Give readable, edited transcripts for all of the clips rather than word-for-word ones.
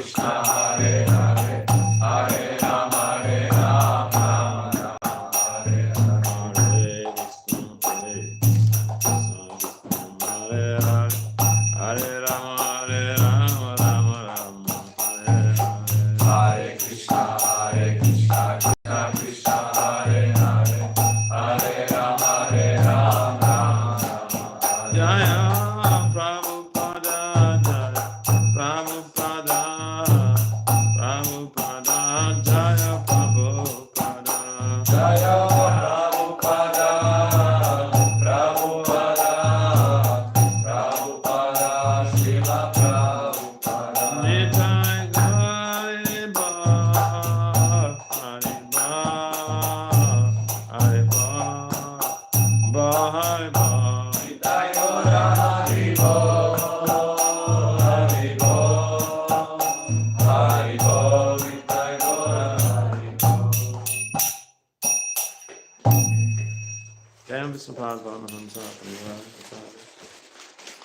Krishna, Hare Hare, Hare Rama, Hare Rama, Rama Hare Hare. Hare Rama, Hare Rama, Rama Rama, Hare Hare. Hare Krishna, Krishna Krishna, Hare Hare, Hare Rama, Hare Rama, Rama Rama, Jaya Prabhupada, Jaya Prabhupada, Jaya Prabhupada, Jaya Prabhupada, Prabhupada, Prabhupada, Srila Prabhupada. Nitai Gaiba, Hare Ba, Nitai Gora Haribo, Haribo, Haribo, Nitai Gora Haribo. Jayam Vishnupada Mahamsa Parivar.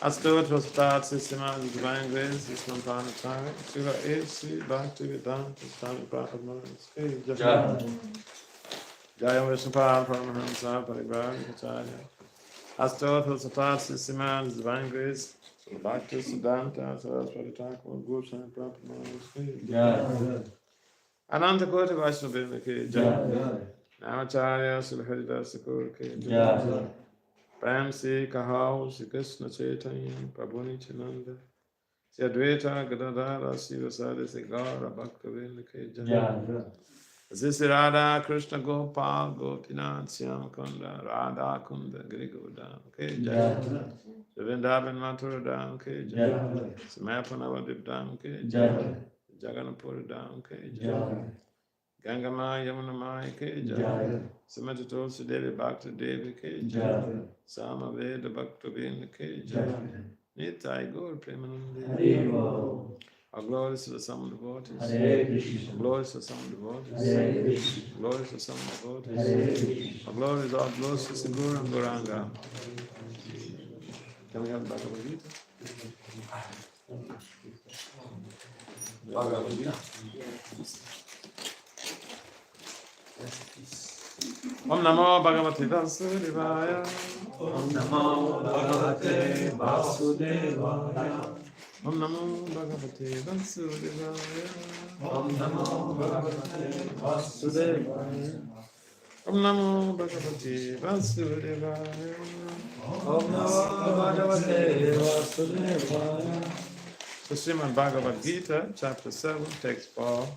Astotra Stat Sistema Divine Grace Vishnu Planetary Shiva A.C. Bhakti Vedanta Swami Prabhupada. Jayam Vishnupada Mahamsa Parivar. Astotra Stat Sistema Divine Grace Bhakti Siddhanta Saraswati Thakur Guru Swami Prabhupada. Ananta Koti Vaishnava Ki Jai. Namacharya Sri Haridas Thakur Ki Jai. Prem Se Kahau Shri Krishna Chaitanya Prabhu Nityananda Shri Advaita Gadadhara Shiva Sadi Se Gaura Bhaktivinoda Ki Jai. Shri Radha Krishna Gopal Gopinath Shyam Kunda Radha Kunda Giri Govardhan Ki Jai. Shri Vrindavan Mathura Dham Ki Jai. Shri Mayapanavadip Dham Ki Jai. Jagannathpuri Dham Ki Jai. Gangamaya Yamunamaya Ki Jai. Srimati Tulsi Devi Bhakti Devi Ki Jai. Samaveda Bhaktivinoda Ki Jai. Nitai Gaur Premanande. Our glories to the sum devotees. Our glories to the sum devotees. Glories to the sum devotees. Our glories, all glories to Guru and Gauranga. Can we have the Bhagavad Gita? Bhagavad Gita. Om Namo Bhagavate Vasudevaya. Om Namo Bhagavate Vasudevaya. Om Namo Bhagavate Vasudevaya. Om Namo Bhagavate Vasudevaya. Om Namo Bhagavate Vasudevaya. Om Namo Bhagavate Vasudevaya. So Srimad Bhagavad Gita, chapter 7, text 4.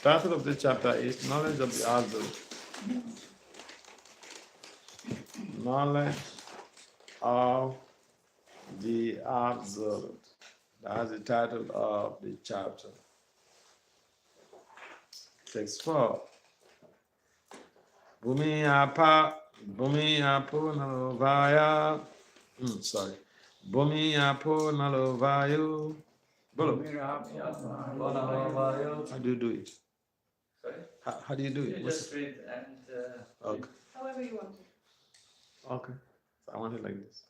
Title of this chapter is Knowledge of the Absolute. Knowledge of the Absolute. That's the title of the chapter. Text 4. Bhumi apo nalovaya. Bhumi apo nalovayu. How do you do it? Sorry? How do you do it? You just read and... okay. However you want it. Okay. So I want it like this.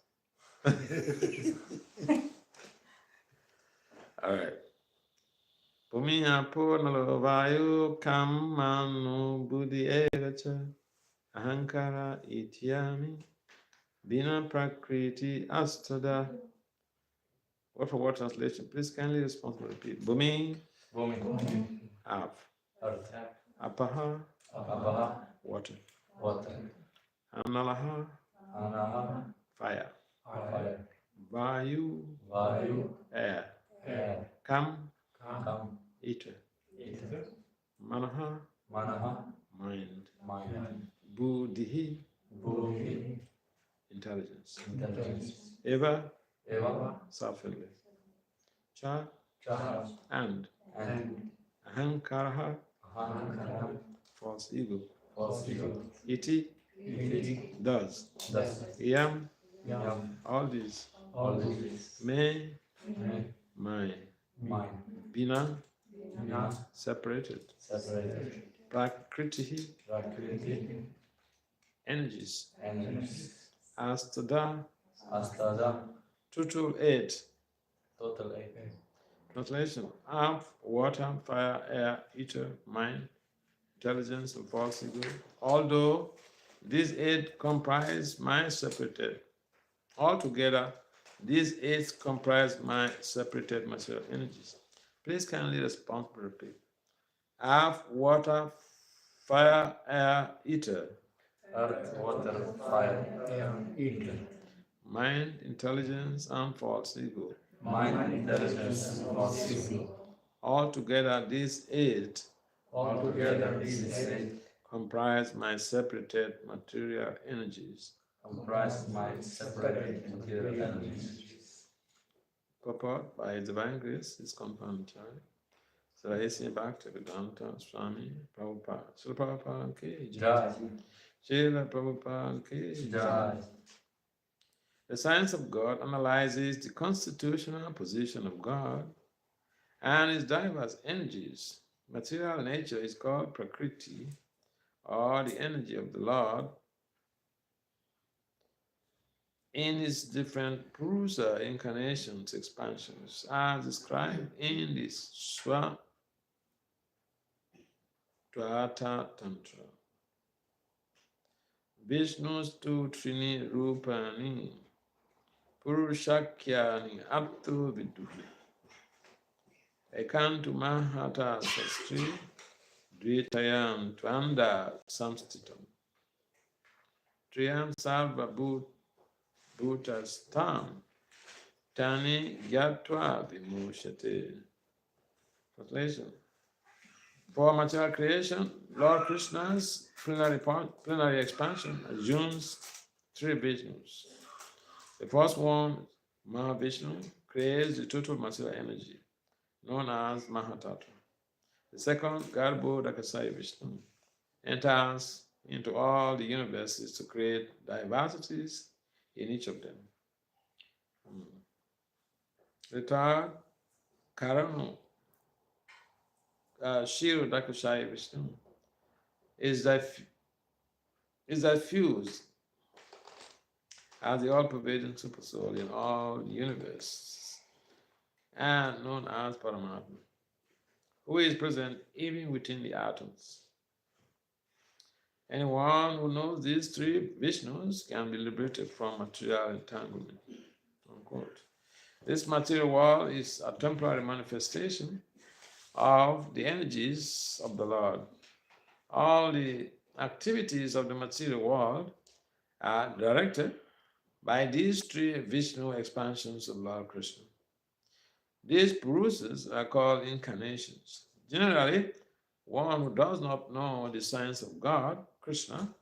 All right. Pumiya purnalo vayu kammanu buddhi egacha ahankara ityami bina prakriti astada. Word for word translation. Please kindly responsibly repeat. Bhumi. Up. Apaha. Water. Analaha. Fire. Vayu. Air. Kam. Ether. Manaha. Mind. Buddhi. Intelligence. Eva. Self-fulfillment. Cha. And. Ahankaraha. False ego. Iti. Does. Yam. All these. May. Mind. Bina. Separated. Prakriti. Energies. Astada. Total 8. Total 8. Translation: earth, water, fire, air, ether, mind, intelligence, and false ego. Although these 8 comprise my separated, altogether, these 8 comprise my separated material energies. Please kindly responsibly repeat. Earth, water, fire, air, ether. Earth, water, fire, air, ether. Mind, intelligence, and false ego. Mind, intelligence, and false ego. Altogether, these 8 Altogether, these 8 comprise my separated material energies. comprise my separated material energies. Purport: by divine grace is confirmed. So I say Bhakti Vasudev Swami Prabhupada. Srila Prabhupada ki jai. Srila Prabhupada ki jai. The science of God analyzes the constitutional position of God and its diverse energies. Material nature is called Prakriti, or the energy of the Lord, in its different Purusa incarnations, expansions, as described in this Swa Dvata Tantra. Vishnustu Trini Rupani Purushakyani Aptu Viduhi Ekantu Mahata Sastri Dvitayam Tvanda Samstitam Triyam Sarva Bhutastam Tani Gyatva Vimushate. Translation: for material creation, Lord Krishna's plenary expansion assumes 3 Vishnus. The first one, Mahavishnu, creates the total material energy, known as Mahatattva. The second, Garbho Dakasaya Vishnu, enters into all the universes to create diversities in each of them. The third, Karano, Shiru Dakashaya Vishnu, is diffused as the all-pervading supersoul in all the universe, and known as Paramatma, who is present even within the atoms. Anyone who knows these 3 Vishnus can be liberated from material entanglement. Unquote. This material world is a temporary manifestation of the energies of the Lord. All the activities of the material world are directed by these 3 Vishnu expansions of Lord Krishna. These Purusas are called incarnations. Generally, one who does not know the science of God, Krishna,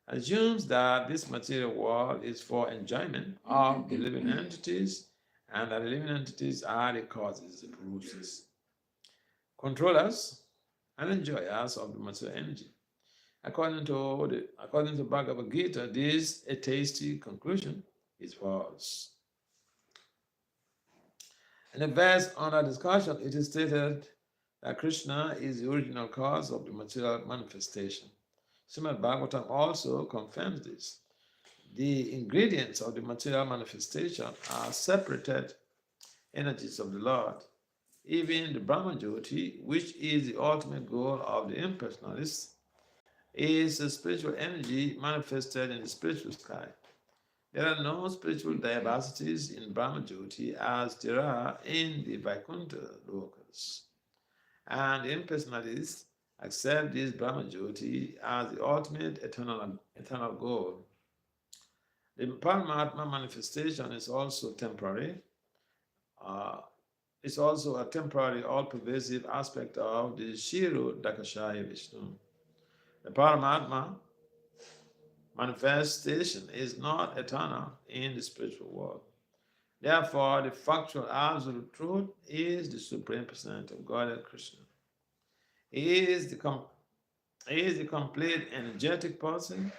assumes that this material world is for enjoyment of the living entities, and that the living entities are the causes, the Purusas, controllers and enjoyers of the material energy. According to Bhagavad Gita, this atheistic conclusion is false. In the verse under discussion, it is stated that Krishna is the original cause of the material manifestation. Srimad Bhagavatam also confirms this. The ingredients of the material manifestation are separated energies of the Lord. Even the Brahmajyoti, which is the ultimate goal of the impersonalists, is a spiritual energy manifested in the spiritual sky. There are no spiritual diversities in Brahmajyoti as there are in the Vaikuntha lokas. And the impersonalists accept this Brahmajyoti as the ultimate eternal goal. The Paramatma manifestation is also temporary. It's also a temporary, all-pervasive aspect of the Shiru Dakashaya Vishnu. The Paramatma manifestation is not eternal in the spiritual world. Therefore, the factual absolute truth is the Supreme Personality of Godhead Krishna. He is the complete energetic person,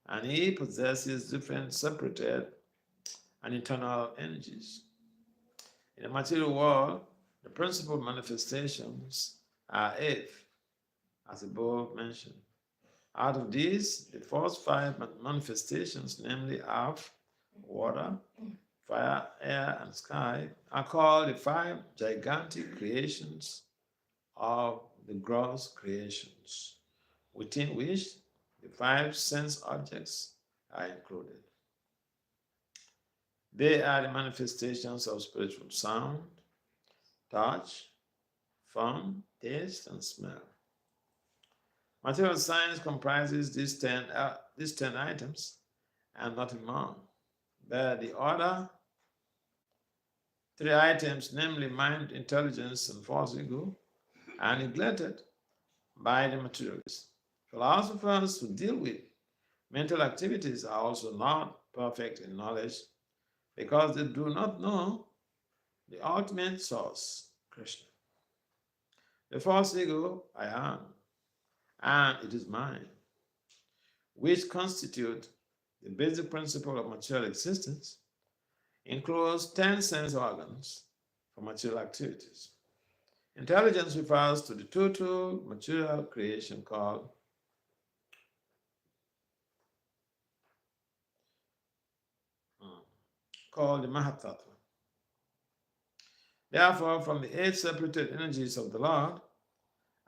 and he possesses different separated and internal energies. In the material world, the principal manifestations are 8, as above mentioned. Out of these, the first 5 manifestations, namely earth, water, fire, air, and sky are called the 5 gigantic creations of the gross creations, within which the 5 sense objects are included. They are the manifestations of spiritual sound, touch, form, taste, and smell. Material science comprises these 10 items and nothing more. But the other 3 items, namely mind, intelligence, and false ego, are neglected by the materialists. Philosophers who deal with mental activities are also not perfect in knowledge because they do not know the ultimate source, Krishna. The false ego, I am, and it is mine, which constitute the basic principle of material existence, includes 10 sense organs for material activities. Intelligence refers to the total material creation called the Mahatattva. Therefore, from the 8 separated energies of the Lord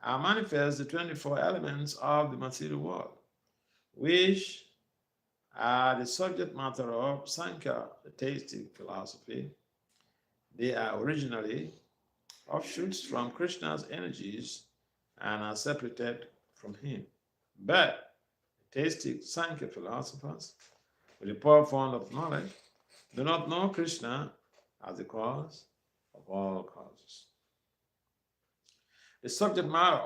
are manifest the 24 elements of the material world, which are the subject matter of Sankhya, the theistic philosophy. They are originally offshoots from Krishna's energies and are separated from him. But the theistic Sankhya philosophers, with the poor fund of knowledge, do not know Krishna as the cause of all causes. The subject matter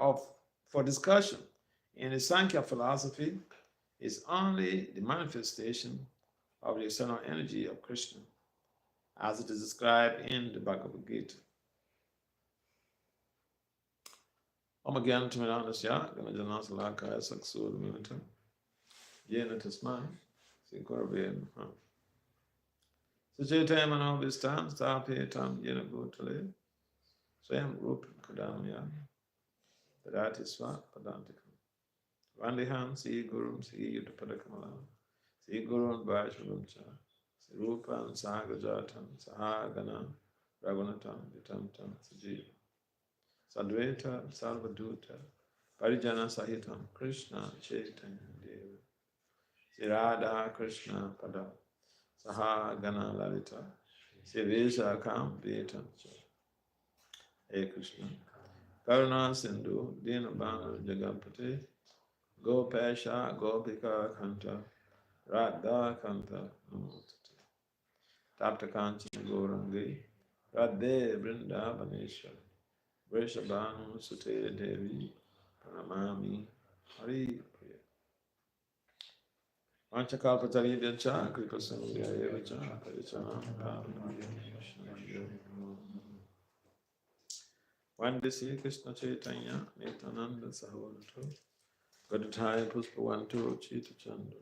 for discussion in the Sankhya philosophy is only the manifestation of the external energy of Krishna, as it is described in the Bhagavad Gita. Om Gyan Timirandasya, Ganajanasala Saksur Militam, Yena Tasman, Sikorabin. Sucheta Manovistam, Stapetam, Yena Bhutale, Swam Rup Kadamya, Padati Swa, Padantikam. Vandiham, Si Gurum, Si Yudapadakamal, Si Gurun Vaishvamcha, Si Rupan, Sagajatam, Sahagana, Ragunatam, Vitamtam, Sajiva. Sadvaita, Sarvaduta, Parijana Sahitam, Krishna, Chaitanya Deva, Sirada Krishna Pada, Saha Gana Lalita, Sivisa Kam Vitam. Hey Krishna, Karuna Sindhu, Dinabana Jagapati, Gopesha, Gopika Kanta, Radha Kanta, Namotati, Tapta Kanchan Gorangi, Radhe Vrindavaneshwari. Vrishabhanu Sute Devi Pranamami Hari Priya. Vanchakalpatari Vyacha Kripasamya Evacha Parichana Vandisi Krishna Chaitanya Nityananda Sahodato Gadadhaya Puspavanto Chita Chandra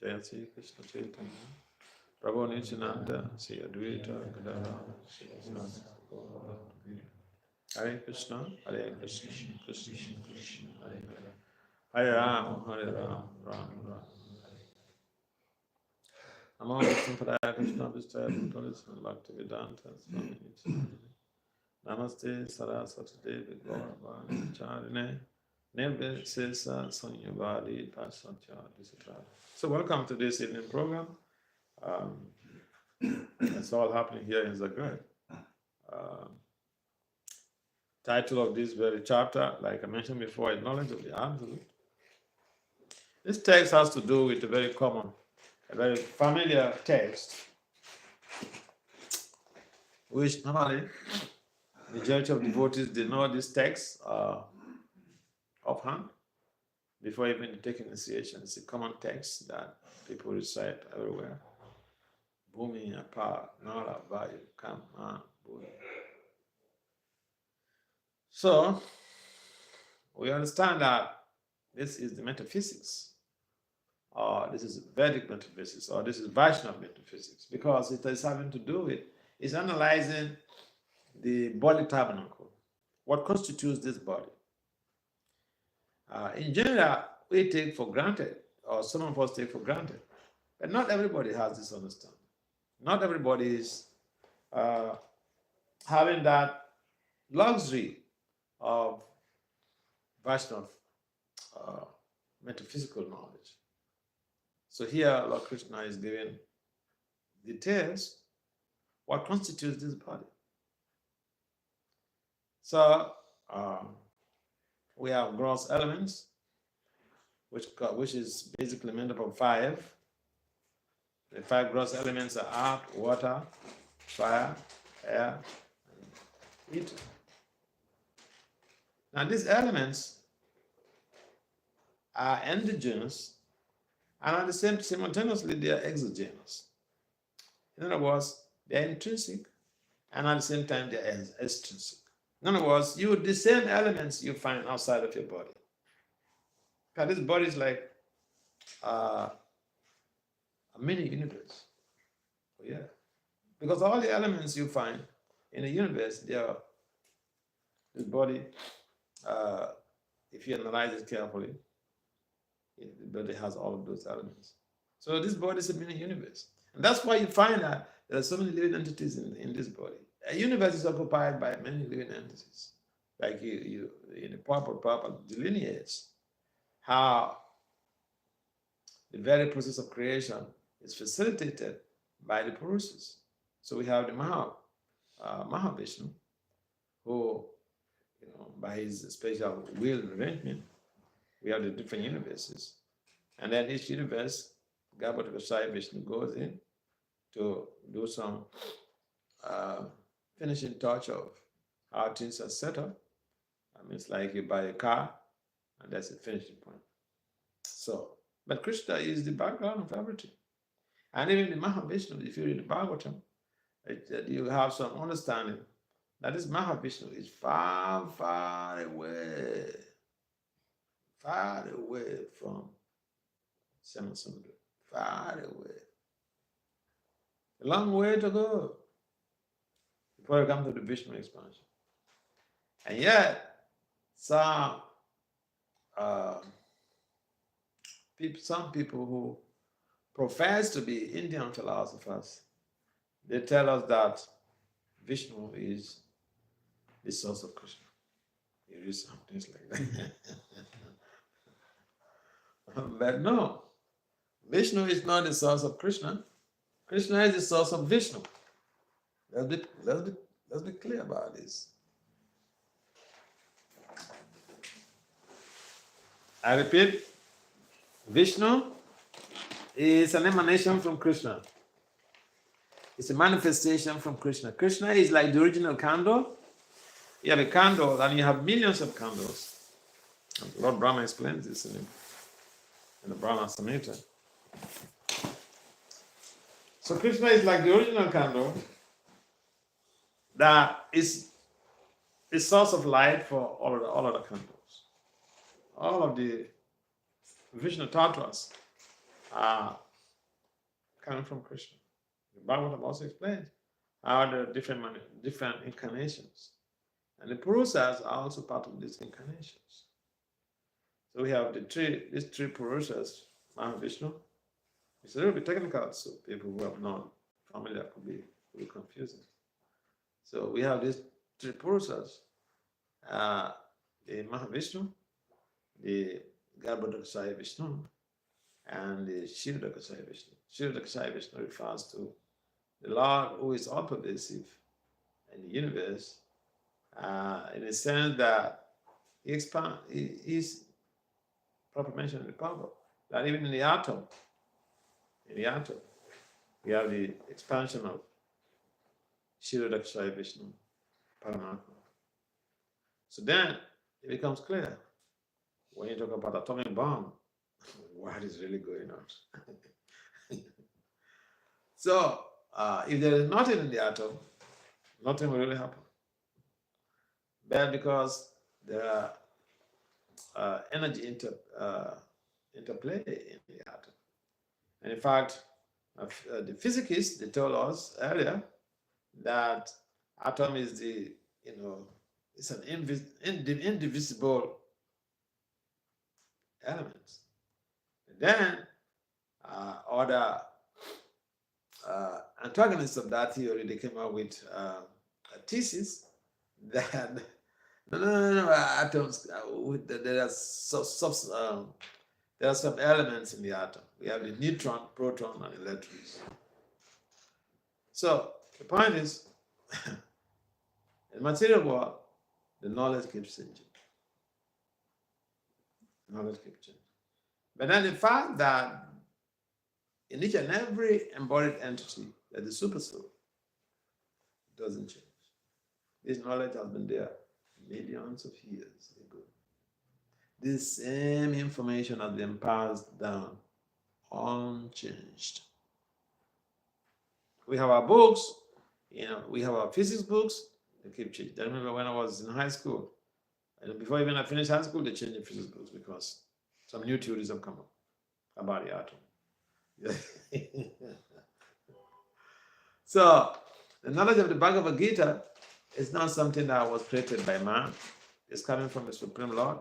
Jayasi Krishna Chaitanya Prabhu Nityananda Sri Advaita Gadadhara Hare Krishna, Krishna, Krishna, Hare Hare. Hare Ram, Ram, Ram. Namo Vishnu Padaya Krishna Vistaya Bhutalis Bhakti Vedanta Swami Namaste Saraswati Devi Gauravani Charine Nirve Sesa Sanyavadi Pasatya Disatra. So welcome to this evening program. It's all happening here in Zagreb. Title of this very chapter, like I mentioned before, is Knowledge of the Absolute. This text has to do with a very common, a very familiar text, which normally majority of devotees, they know this text offhand before even taking initiation. It's a common text that people recite everywhere. Bhumi, Apa, Nara, Vayu, Kama, Buddha. So, we understand that this is the metaphysics, or this is Vedic metaphysics, or this is Vaishnava metaphysics, because it is having to do with, it's analyzing the body tabernacle, what constitutes this body. In general, we take for granted, or some of us take for granted, but not everybody has this understanding. Not everybody is having that luxury of Vaishnava metaphysical knowledge. So here Lord Krishna is giving details what constitutes this body. So we have gross elements, which is basically made up of 5. The 5 gross elements are earth, water, fire, air, and ether. Now these elements are endogenous, and at the same simultaneously they are exogenous. In other words, they are intrinsic, and at the same time they are extrinsic. In other words, the same elements you find outside of your body. Because this body is like a mini universe. Yeah. Because all the elements you find in the universe, they are this body, if you analyze it carefully, the body has all of those elements. So this body is a mini universe. And that's why you find that there are so many living entities in this body. A universe is occupied by many living entities. Like you in the purple delineates how the very process of creation is facilitated by the Purusas. So we have the Mahavishnu, who, by his special will and arrangement, we have the different universes. And then each universe, Garbhodakasaya Vishnu goes in to do some finishing touch of how things are set up. I mean, it's like you buy a car, and that's the finishing point. So, but Krishna is the background of everything. And even the Mahavishnu, if you read the Bhagavatam, you have some understanding that this Mahavishnu is far, far away from Samasundra, far away. A long way to go before you come to the Vishnu expansion. And yet, some people who profess to be Indian philosophers, they tell us that Vishnu is the source of Krishna. You read some things like that. But no, Vishnu is not the source of Krishna. Krishna is the source of Vishnu. Let's be clear about this. I repeat, Vishnu is an emanation from Krishna. It's a manifestation from Krishna. Krishna is like the original candle. You have a candle and you have millions of candles. Lord Brahma explains this in the Brahma Samhita. So Krishna is like the original candle that is the source of light for all of the candles. All of the Vishnu Tattvas are coming from Krishna. The Bhagavad also explains how there are different incarnations. And the Purusas are also part of these incarnations. So we have these three Purusas, Mahavishnu. It's a little bit technical, so people who are not familiar could be confusing. So we have these 3 Purusas, the Mahavishnu, the Garbhodakasaya Vishnu, and the Kshirodakasaya Vishnu. Kshirodakasaya Vishnu refers to the Lord who is all pervasive in the universe, in the sense that he is proper mentioned in the Bhagavad, that even in the atom, we have the expansion of Kshirodakasaya Vishnu, Paramatma. So then it becomes clear when you talk about atomic bomb, what is really going on? So if there is nothing in the atom, nothing will really happen. But because there are energy interplay in the atom. And in fact, the physicists, they told us earlier that atom is it's an indivisible element. And then other antagonists of that theory, they came out with a thesis that no, atoms, there are there are some elements in the atom. We have the neutron, proton, and electrons. So the point is, in material world, the knowledge keeps changing. Knowledge keeps changing. But then the fact that in each and every embodied entity, that the supersoul doesn't change. This knowledge has been there millions of years ago. This same information has been passed down unchanged. We have our books, we have our physics books, they keep changing. I remember when I was in high school, and before even I finished high school, they changed the physics books because some new theories have come up about the atom. So, the knowledge of the Bhagavad Gita is not something that was created by man. It's coming from the Supreme Lord.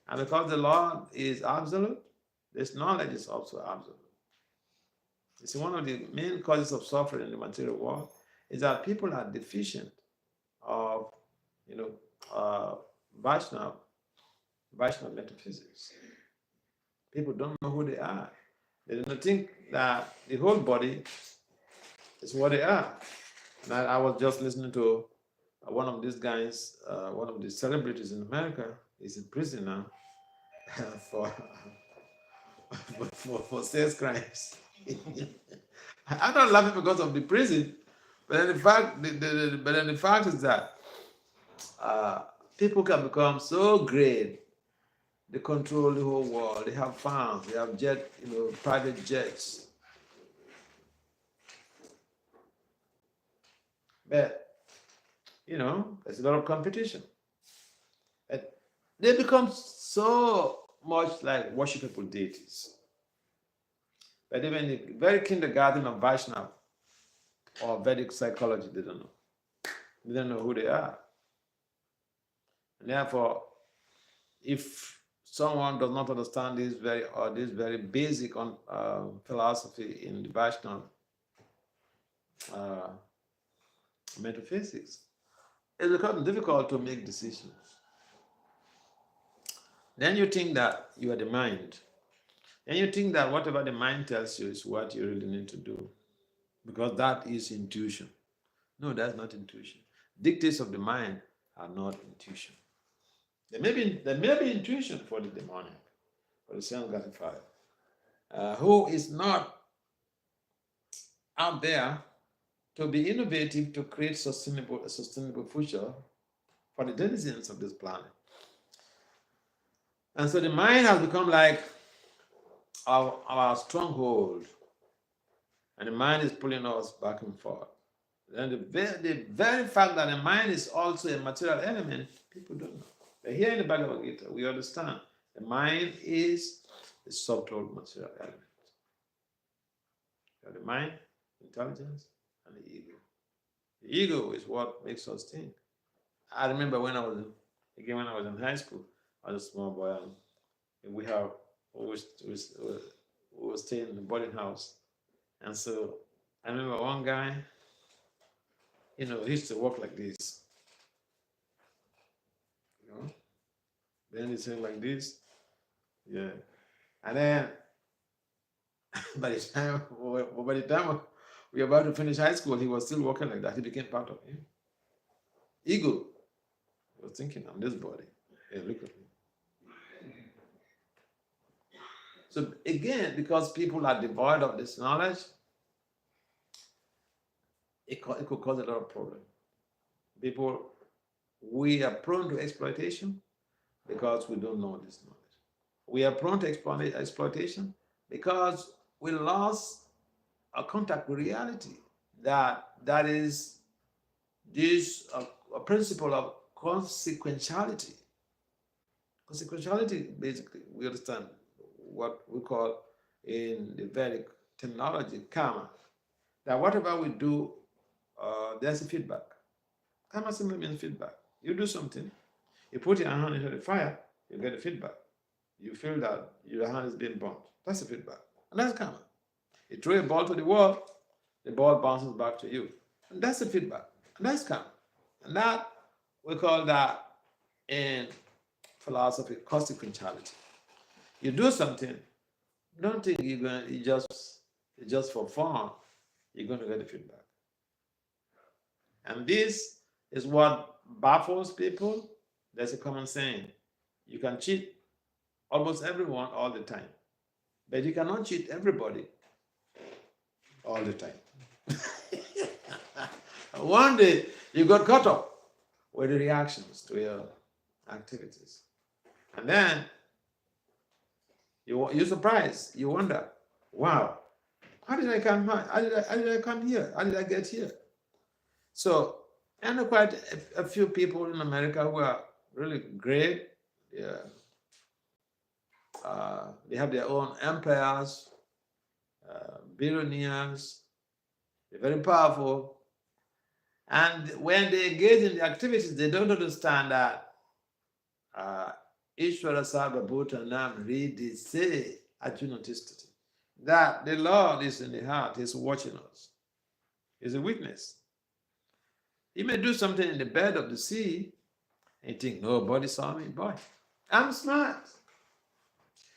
And because the Lord is absolute, this knowledge is also absolute. You see, one of the main causes of suffering in the material world is that people are deficient of, Vaishnava metaphysics. People don't know who they are. They do not think that the whole body is what they are. And I was just listening to one of these guys, one of the celebrities in America, is in prison now for sex crimes. I'm not laughing because of the prison, but then the fact is that people can become so great. They control the whole world. They have farms. They have private jets. But there's a lot of competition. And they become so much like worshipable deities. But even the very kindergarten of Vaishnava or Vedic psychology, they don't know. They don't know who they are. And therefore, if someone does not understand this very basic philosophy in the Vaishnava metaphysics, it becomes difficult to make decisions. Then you think that you are the mind. And you think that whatever the mind tells you is what you really need to do. Because that is intuition. No, that's not intuition. Dictates of the mind are not intuition. There may be intuition for the demonic, for the self-gratified, who is not out there to be innovative to create a sustainable future for the denizens of this planet. And so the mind has become like our stronghold, and the mind is pulling us back and forth. And the very fact that the mind is also a material element, people don't know. But here in the Bhagavad Gita, we understand the mind is a subtle material element. You have the mind, intelligence, and the ego. The ego is what makes us think. I remember when I was in high school, I was a small boy, and we were staying in the boarding house. And so I remember one guy, he used to walk like this. Then he's saying like this. Yeah. And then by the time we were about to finish high school, he was still walking like that. He became part of him. Ego was thinking, I'm this body. Hey, look at me. So again, because people are devoid of this knowledge, it could cause a lot of problems. We are prone to exploitation because we don't know this knowledge. We are prone to exploitation because we lost our contact with reality. That is this a principle of consequentiality. Consequentiality, basically, we understand what we call in the Vedic terminology karma. That whatever we do, there's a feedback. Karma simply means feedback. You do something, you put your hand into the fire, you get a feedback. You feel that your hand is being burnt. That's a feedback. And that's karma. You throw a ball to the wall, the ball bounces back to you. And that's the feedback. And that's karma. And that, we call that in philosophy, consequentiality. You do something, don't think it's just for fun, you're going to get the feedback. And this is what baffles people. There's a common saying, you can cheat almost everyone all the time, but you cannot cheat everybody all the time. One day you got caught up with the reactions to your activities. And then you're surprised, you wonder, wow, how did I come here? How did I come here? How did I get here? So, and there are quite a few people in America who are really great. Yeah. They have their own empires, billionaires, they're very powerful. And when they engage in the activities, they don't understand that Ishvara Sarva Bhutanam Ridi Se Ajunatistati. That the Lord is in the heart, He's watching us. He's a witness. He may do something in the bed of the sea, and you think, nobody saw me. Boy, I'm smart.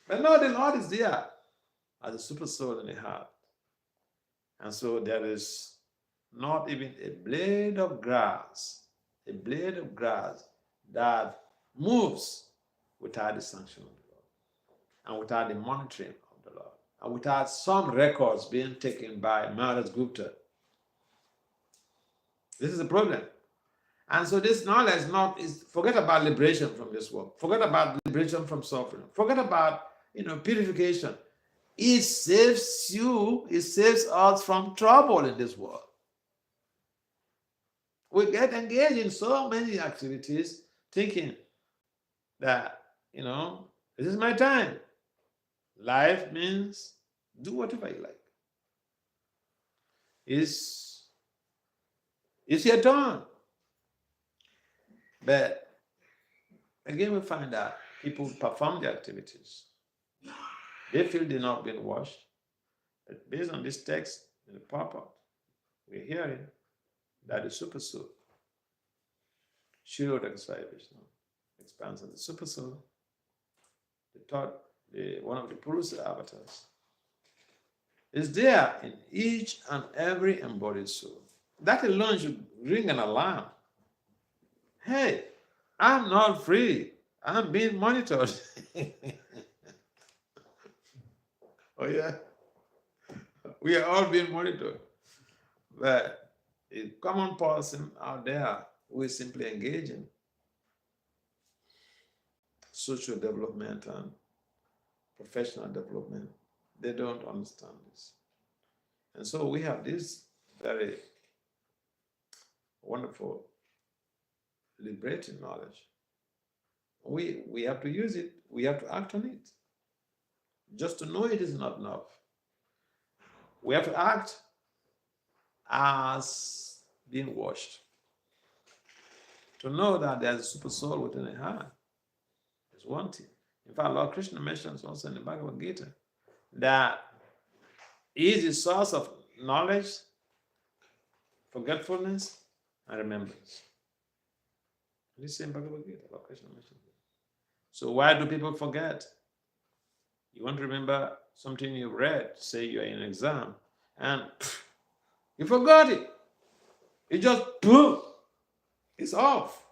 But no, the Lord is there as a super soul in the heart. And so there is not even a blade of grass that moves without the sanction of the Lord, and without the monitoring of the Lord, and without some records being taken by Maharaj Gupta. This is the problem. And so this knowledge forget about liberation from this world. Forget about liberation from suffering. Forget about purification. It saves you, it saves us from trouble in this world. We get engaged in so many activities thinking that, this is my time. Life means do whatever you like. It's your turn. But again, we find that people perform the activities. They feel they're not being washed. But based on this text in the pop-up, we're hearing that the super soul, Shirodakasaya Vishnu, expands of the super soul, one of the Purusa avatars, is there in each and every embodied soul. That alone should ring an alarm. Hey, I'm not free. I'm being monitored. Oh yeah, we are all being monitored. But a common person out there who is simply engaging social development and professional development, they don't understand this. And so we have this very wonderful, liberating knowledge. We have to use it. We have to act on it. Just to know it is not enough. We have to act as being washed. To know that there's a super soul within the heart is one thing. In fact, Lord Krishna mentions also in the Bhagavad Gita that he is the source of knowledge, forgetfulness, and remembrance. This same Bhagavad Gita, Lord Krishna mentions it. So why do people forget? You want to remember something you read, say you're in an exam, and you forgot it. It just, boom, it's off.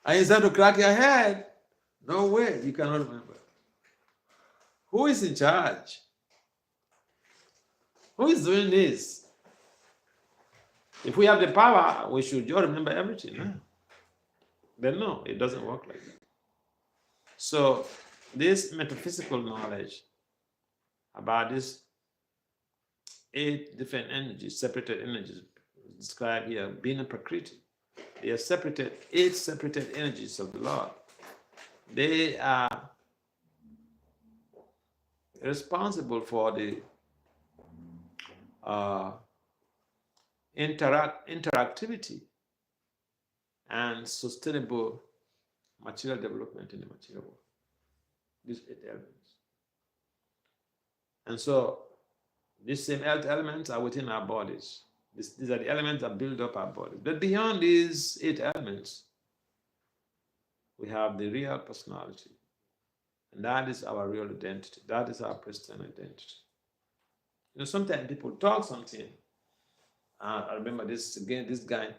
And instead to crack your head, no way, you cannot remember. Who is in charge? Who is doing this? If we have the power, we should just remember everything. Huh? But no, it doesn't work like that. So this metaphysical knowledge about these 8 different energies, separated energies, described here, being a prakriti. They are separated, 8 separated energies of the Lord. They are responsible for the interactivity and sustainable material development in the material world. These 8 elements. And so these same health elements are within our bodies. These are the elements that build up our bodies. But beyond these 8 elements, we have the real personality. And that is our real identity. That is our Christian identity. You know, sometimes people talk something. I remember this guy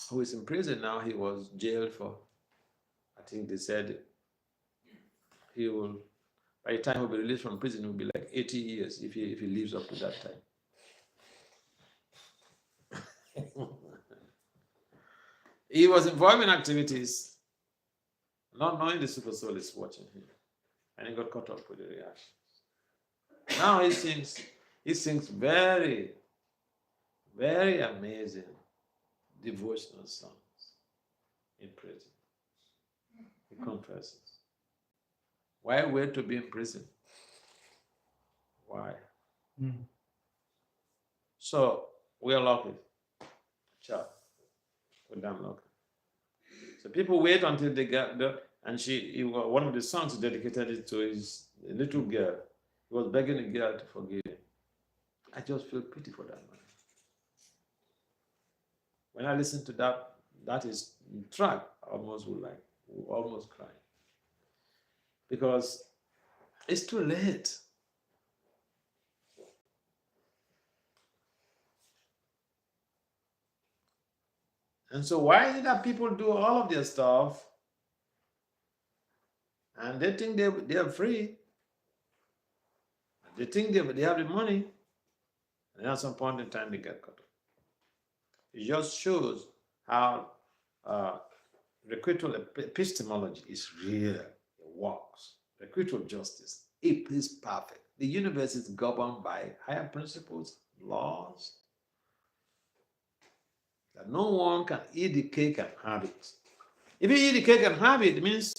who is in prison now, he was jailed for, I think they said he will, by the time he'll be released from prison, it will be like 80 years if he lives up to that time. He was involved in activities, not knowing the super soul is watching him. And he got caught up with the reactions. Now he sings very, very amazing devotional songs in prison. He confesses. Why wait to be in prison? Why? So we are lucky. Sure. We're damn lucky. So people wait until they get there, and one of the songs dedicated it to his little girl. He was begging the girl to forgive him. I just feel pity for that man. When I listen to that is track, I almost cry. Because it's too late. And so why is it that people do all of their stuff and they think they are free? They think they have the money, and at some point in time they get cut off. It just shows how recruitable epistemology is real. It works. Recruitable justice, it is perfect. The universe is governed by higher principles, laws, that no one can eat the cake and have it. If you eat the cake and have it, it means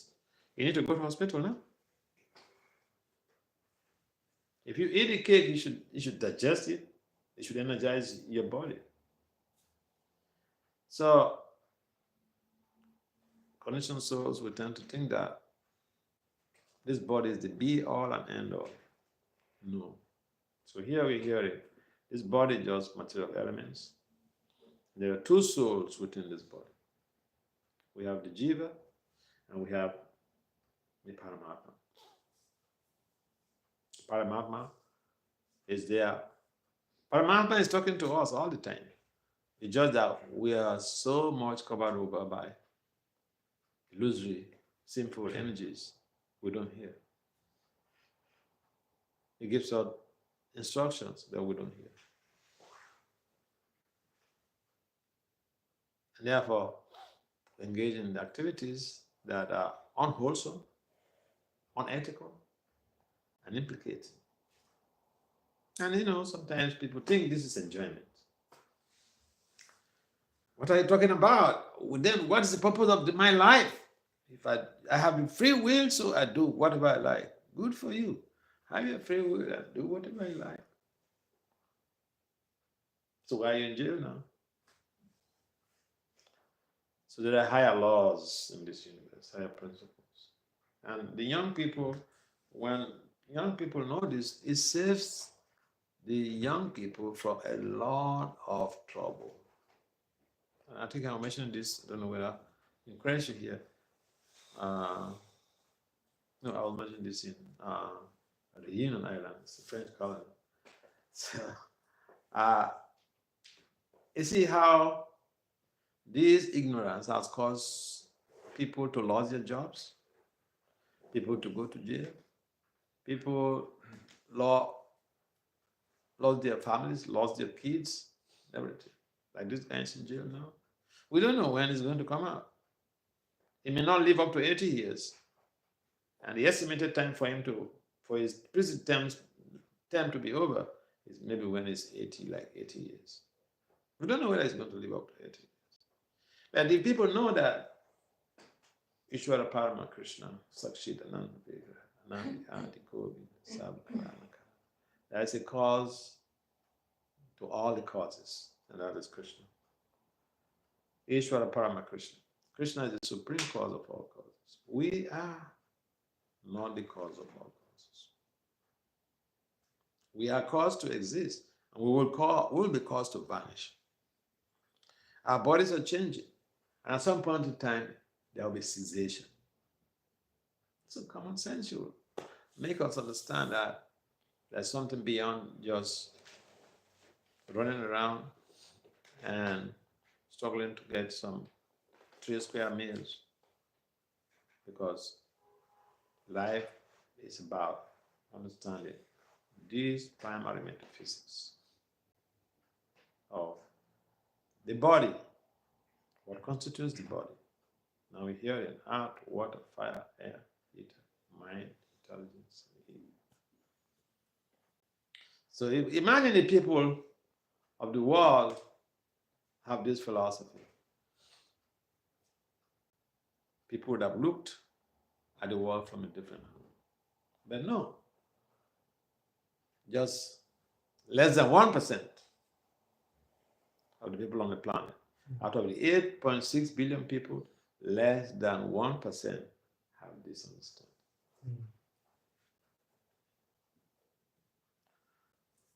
you need to go to hospital now. If you eat the cake, you should digest it. It should energize your body. So, conditioned souls will tend to think that this body is the be-all and end-all. No. So here we hear it. This body is just material elements. There are 2 souls within this body. We have the Jiva and we have the Paramatma. Paramatma is there. Paramatma is talking to us all the time. It's just that we are so much covered over by illusory, sinful energies we don't hear. It gives us instructions that we don't hear. And therefore, engage in activities that are unwholesome, unethical, and implicating. And you know, sometimes people think this is enjoyment. What are you talking about? Well, then what is the purpose of my life? If I have the free will, so I do whatever I like. Good for you. Have your free will and do whatever you like. So why are you in jail now? So there are higher laws in this universe, higher principles. And the young people, when young people know this, it saves the young people from a lot of trouble. And I think I mentioned this, I don't know whether in Croatia here. No, I will mention this in the Union Islands, the French colony. So, you see how this ignorance has caused people to lose their jobs, people to go to jail, people lost their families, lost their kids, everything. Like this guy is in jail now. We don't know when he's going to come out. He may not live up to 80 years. And the estimated time for his prison term to be over is maybe when he's 80 years. We don't know whether he's going to live up to 80 years. But if people know that Ishwara Parama Krishna, Sakshitananda Vega, Anandi Adi Govind, Sabharanaka, there is a cause to all the causes, and that is Krishna. Ishwara Parama Krishna. Krishna is the supreme cause of all causes. We are not the cause of all causes. We are caused to exist, and we will be caused to vanish. Our bodies are changing, and at some point in time, there will be cessation. So common sense should make us understand that there's something beyond just running around and struggling to get some 3 square meals, because life is about understanding these primary metaphysics of the body, what constitutes the body. Now we hear it: earth, water, fire, air, ether, mind, intelligence. So imagine the people of the world have this philosophy. People would have looked at the world from a different angle. But no, just less than 1% of the people on the planet. Out of the 8.6 billion people, less than 1% have this understanding.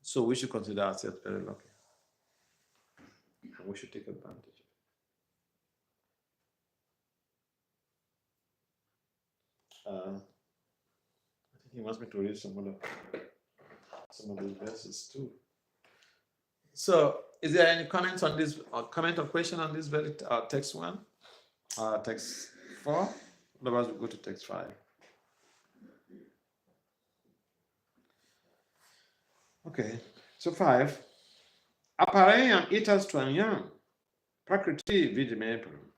So we should consider ourselves very lucky, and we should take advantage of it. I think he wants me to read some of these verses too. So, is there any comments on this, or comment or question on this very text 1, text 4? Otherwise, we go to text 5. Okay, so 5. Aparayam itastvanyam prakriti vidimepram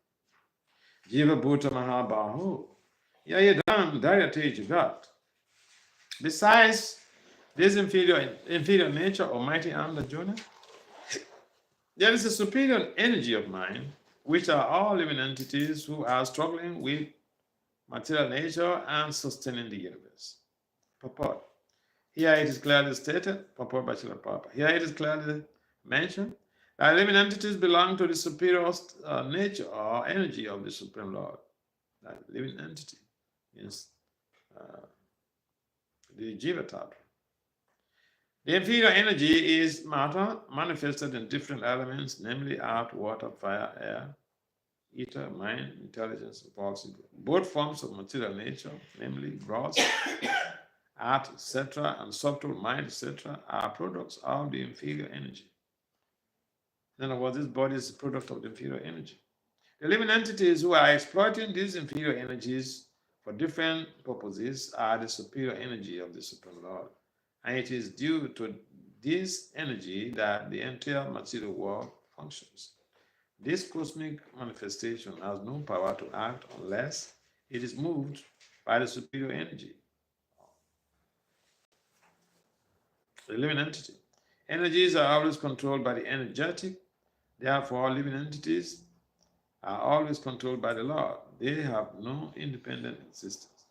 jiva bhuta mahabahu yayadam daryate jagat. Besides this inferior nature or mighty arm, Arjuna, there is a superior energy of mind, which are all living entities who are struggling with material nature and sustaining the universe. Purport. Here it is clearly stated, purport by Srila Prabhupada. Here it is clearly mentioned that living entities belong to the superior nature or energy of the Supreme Lord. That living entity means the Jiva Tattva. The inferior energy is matter manifested in different elements, namely earth, water, fire, air, ether, mind, intelligence, and possible. Both forms of material nature, namely gross, earth, etc., and subtle mind, etc., are products of the inferior energy. In other words, this body is a product of the inferior energy. The living entities who are exploiting these inferior energies for different purposes are the superior energy of the Supreme Lord. And it is due to this energy that the entire material world functions. This cosmic manifestation has no power to act unless it is moved by the superior energy, the living entity. Energies are always controlled by the energetic. Therefore, living entities are always controlled by the Lord. They have no independent existence.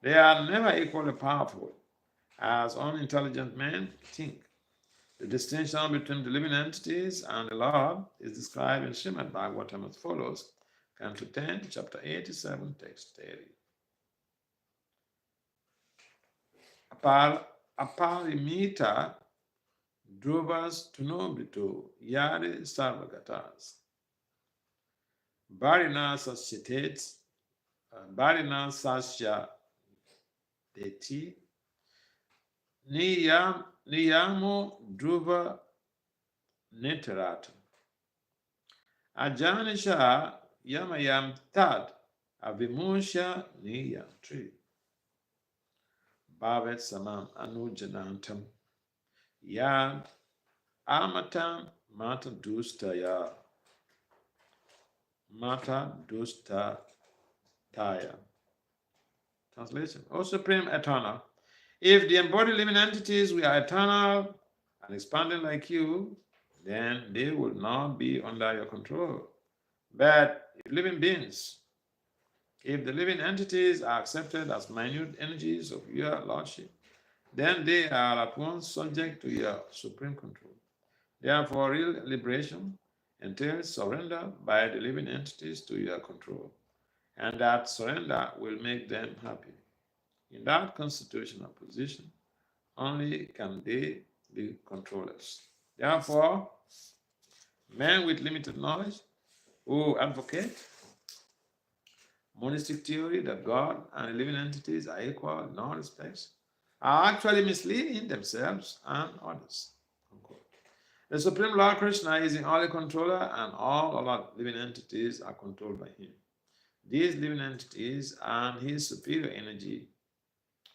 They are never equally powerful as unintelligent men think. The distinction between the living entities and the Lord is described in Srimad Bhagavatam as follows: Canto 10, chapter 87, text 30. Aparimita druvas tunobito yare sarvagatas. Barina sasya deti niyamo druva netarata. Ajanisha yamayam tad avimusha niyam tri. Bhavet samam anujanantam yad amatam mata dustaya. Mata dusta taya. Translation: O Supreme Eternal, if the embodied living entities were eternal and expanding like you, then they would not be under your control. But if the living entities are accepted as minute energies of your Lordship, then they are at once subject to your supreme control. Therefore, real liberation entails surrender by the living entities to your control, and that surrender will make them happy. In that constitutional position, only can they be controllers. Therefore, men with limited knowledge who advocate monistic theory that God and living entities are equal in all respects are actually misleading themselves and others. Unquote. The Supreme Lord Krishna is the only controller, and all other living entities are controlled by him. These living entities and his superior energy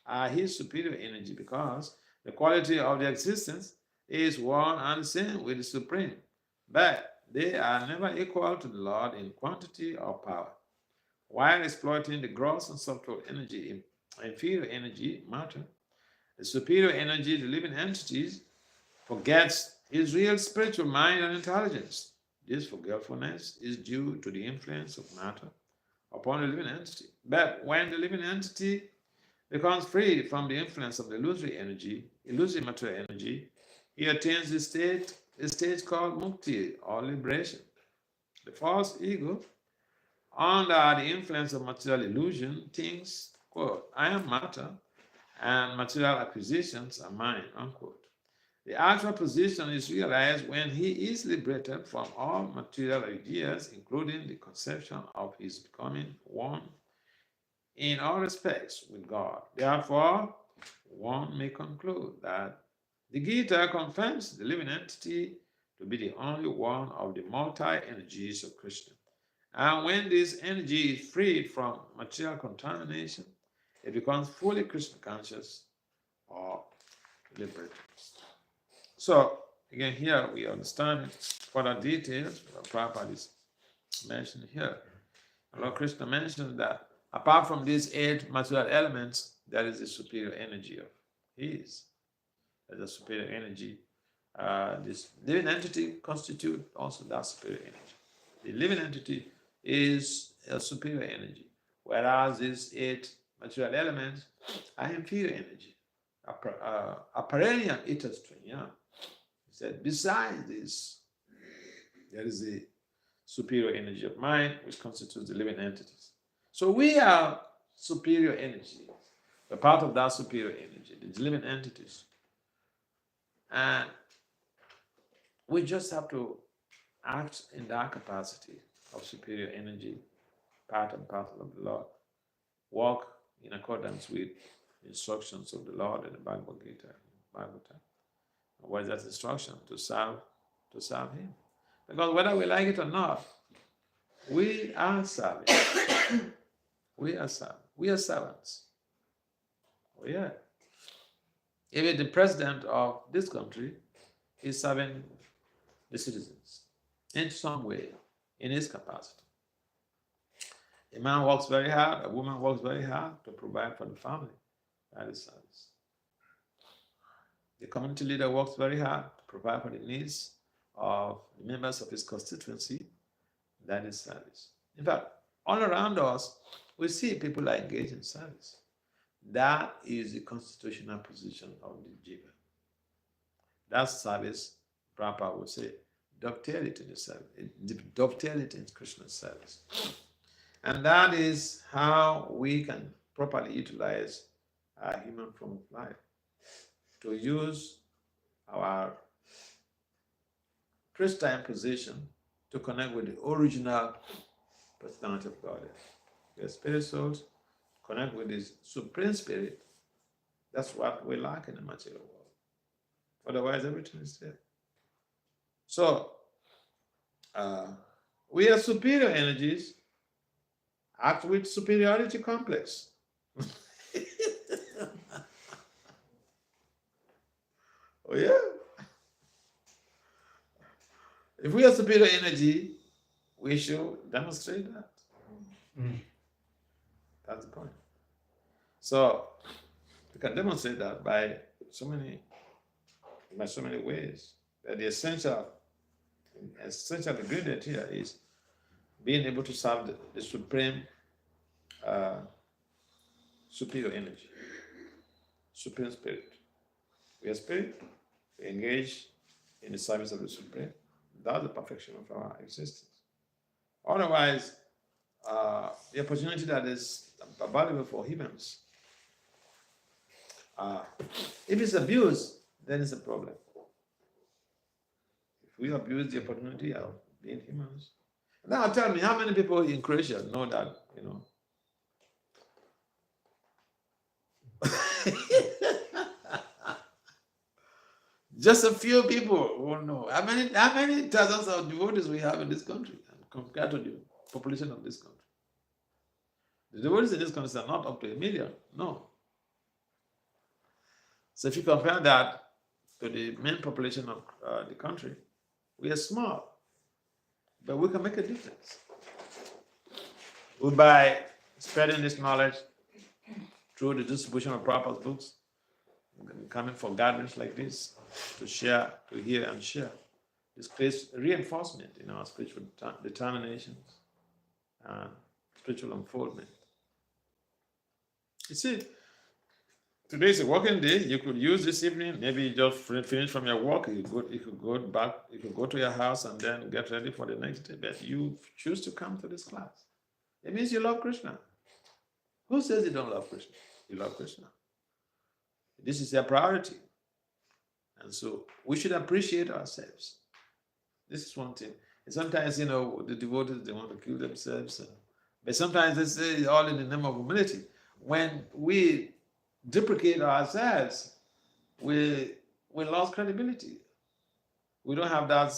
are his superior energy because the quality of their existence is one and the same with the Supreme, but they are never equal to the Lord in quantity or power. While exploiting the gross and subtle energy, inferior energy, matter, the superior energy, the living entities, forgets his real spiritual mind and intelligence. This forgetfulness is due to the influence of matter upon the living entity. But when the living entity becomes free from the influence of the illusory material energy, he attains a state called mukti or liberation. The false ego, under the influence of material illusion, thinks, quote, I am matter and material acquisitions are mine, unquote. The actual position is realized when he is liberated from all material ideas, including the conception of his becoming one in all respects with God. Therefore, one may conclude that the Gita confirms the living entity to be the only one of the multi-energies of Krishna. And when this energy is freed from material contamination, it becomes fully Krishna conscious or liberated. So, again, here we understand further details what Prabhupada is mentioned here. Lord Krishna mentions that apart from these 8 material elements, there is a superior energy of his. There's a superior energy. This living entity constitutes also that superior energy. The living entity is a superior energy, whereas these 8 material elements are inferior energy. Aparenium itastranya. He said, besides this, there is the superior energy of mind, which constitutes the living entities. So we are superior energy. We're part of that superior energy, the living entities. And we just have to act in that capacity of superior energy, part and parcel of the Lord. Walk in accordance with instructions of the Lord in the Bhagavad Gita, Bhagavad. What is that instruction? To serve him. Because whether we like it or not, we are serving. We are serving. We are servants. Oh yeah. Even the president of this country is serving the citizens in some way, in his capacity. A man works very hard, a woman works very hard to provide for the family. That is service. The community leader works very hard to provide for the needs of the members of his constituency. That is service. In fact, all around us, we see people are engaged in service. That is the constitutional position of the jiva. That service, Prabhupada would say, dovetail it in the service, dovetail it in Krishna's service. And that is how we can properly utilize our human form of life, to use our Christian position to connect with the original personality of God. We are spirit souls, connect with His Supreme Spirit. That's what we lack in the material world. Otherwise, everything is there. So, we are superior energies, act with superiority complex. Oh, yeah. If we are superior energy, we should demonstrate that. That's the point. So we can demonstrate that by so many ways. That the essential ingredient here is being able to serve the supreme superior energy, supreme spirit. We are spirit. We engage in the service of the supreme. That's the perfection of our existence. Otherwise, the opportunity that is available for humans If it's abuse, then it's a problem. If we abuse the opportunity of being humans. Now tell me, how many people in Croatia know that, Just a few people who know. How many thousands of devotees we have in this country compared to the population of this country? The devotees in this country are not up to 1 million. No. So if you compare that to the main population of the country, we are small, but we can make a difference. By spreading this knowledge through the distribution of Prabhupada's books, coming for gatherings like this, to share, to hear and share. This creates reinforcement in our spiritual determinations and spiritual unfoldment. You see, today is a working day. You could use this evening, maybe you just finish from your work, you could go back, you could go to your house and then get ready for the next day. But you choose to come to this class. It means you love Krishna. Who says you don't love Krishna? You love Krishna. This is your priority. And so we should appreciate ourselves. This is one thing. And sometimes, the devotees, they want to kill themselves. But sometimes they say it's all in the name of humility. When we deprecate ourselves, we lost credibility. We don't have that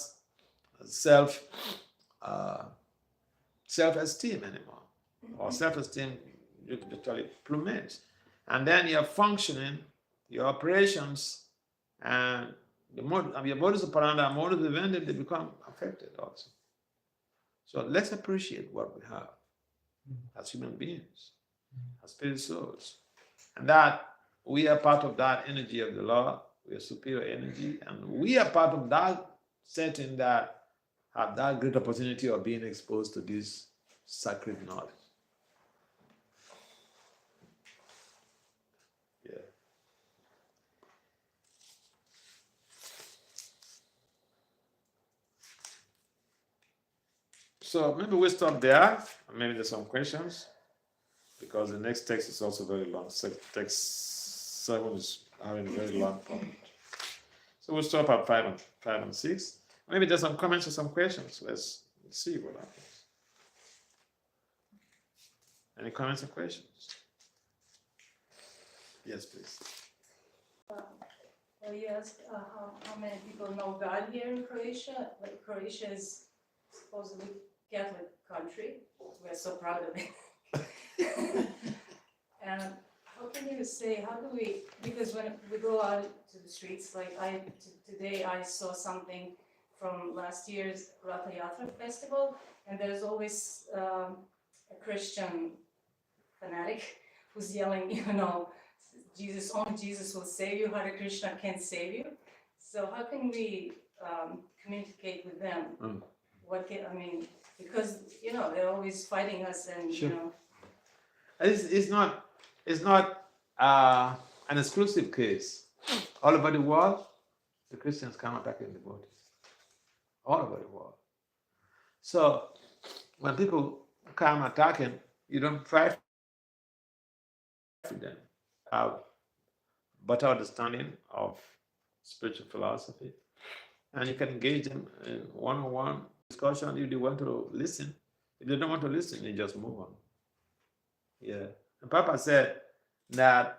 self-esteem anymore. Or self-esteem literally plummets. And then your functioning, your operations, and your bodies of paranda, modes of vivendi, they become affected also. So let's appreciate what we have as human beings, as spirit souls. And that we are part of that energy of the Lord, we are superior energy, and we are part of that setting that have that great opportunity of being exposed to this sacred knowledge. So maybe we'll stop there. Maybe there's some questions, because the next text is also very long. So text 7 is having a very long point. So we'll stop at 5 and 6. Maybe there's some comments or some questions. Let's see what happens. Any comments or questions? Yes, please. Well, you asked how many people know God here in Croatia. Like, Croatia is supposedly Catholic country. We're so proud of it. And how can you say, because when we go out to the streets, like today I saw something from last year's Rath Yatra festival, and there's always a Christian fanatic who's yelling, only Jesus will save you, Hare Krishna can't save you. So how can we communicate with them? Because they're always fighting us, and sure. It's not an exclusive case. All over the world, the Christians come attacking the devotees. All over the world. So when people come attacking, you don't fight with them. Have better understanding of spiritual philosophy, and you can engage them in one-on-one discussion if they want to listen. If they don't want to listen, they just move on. Yeah. And Papa said that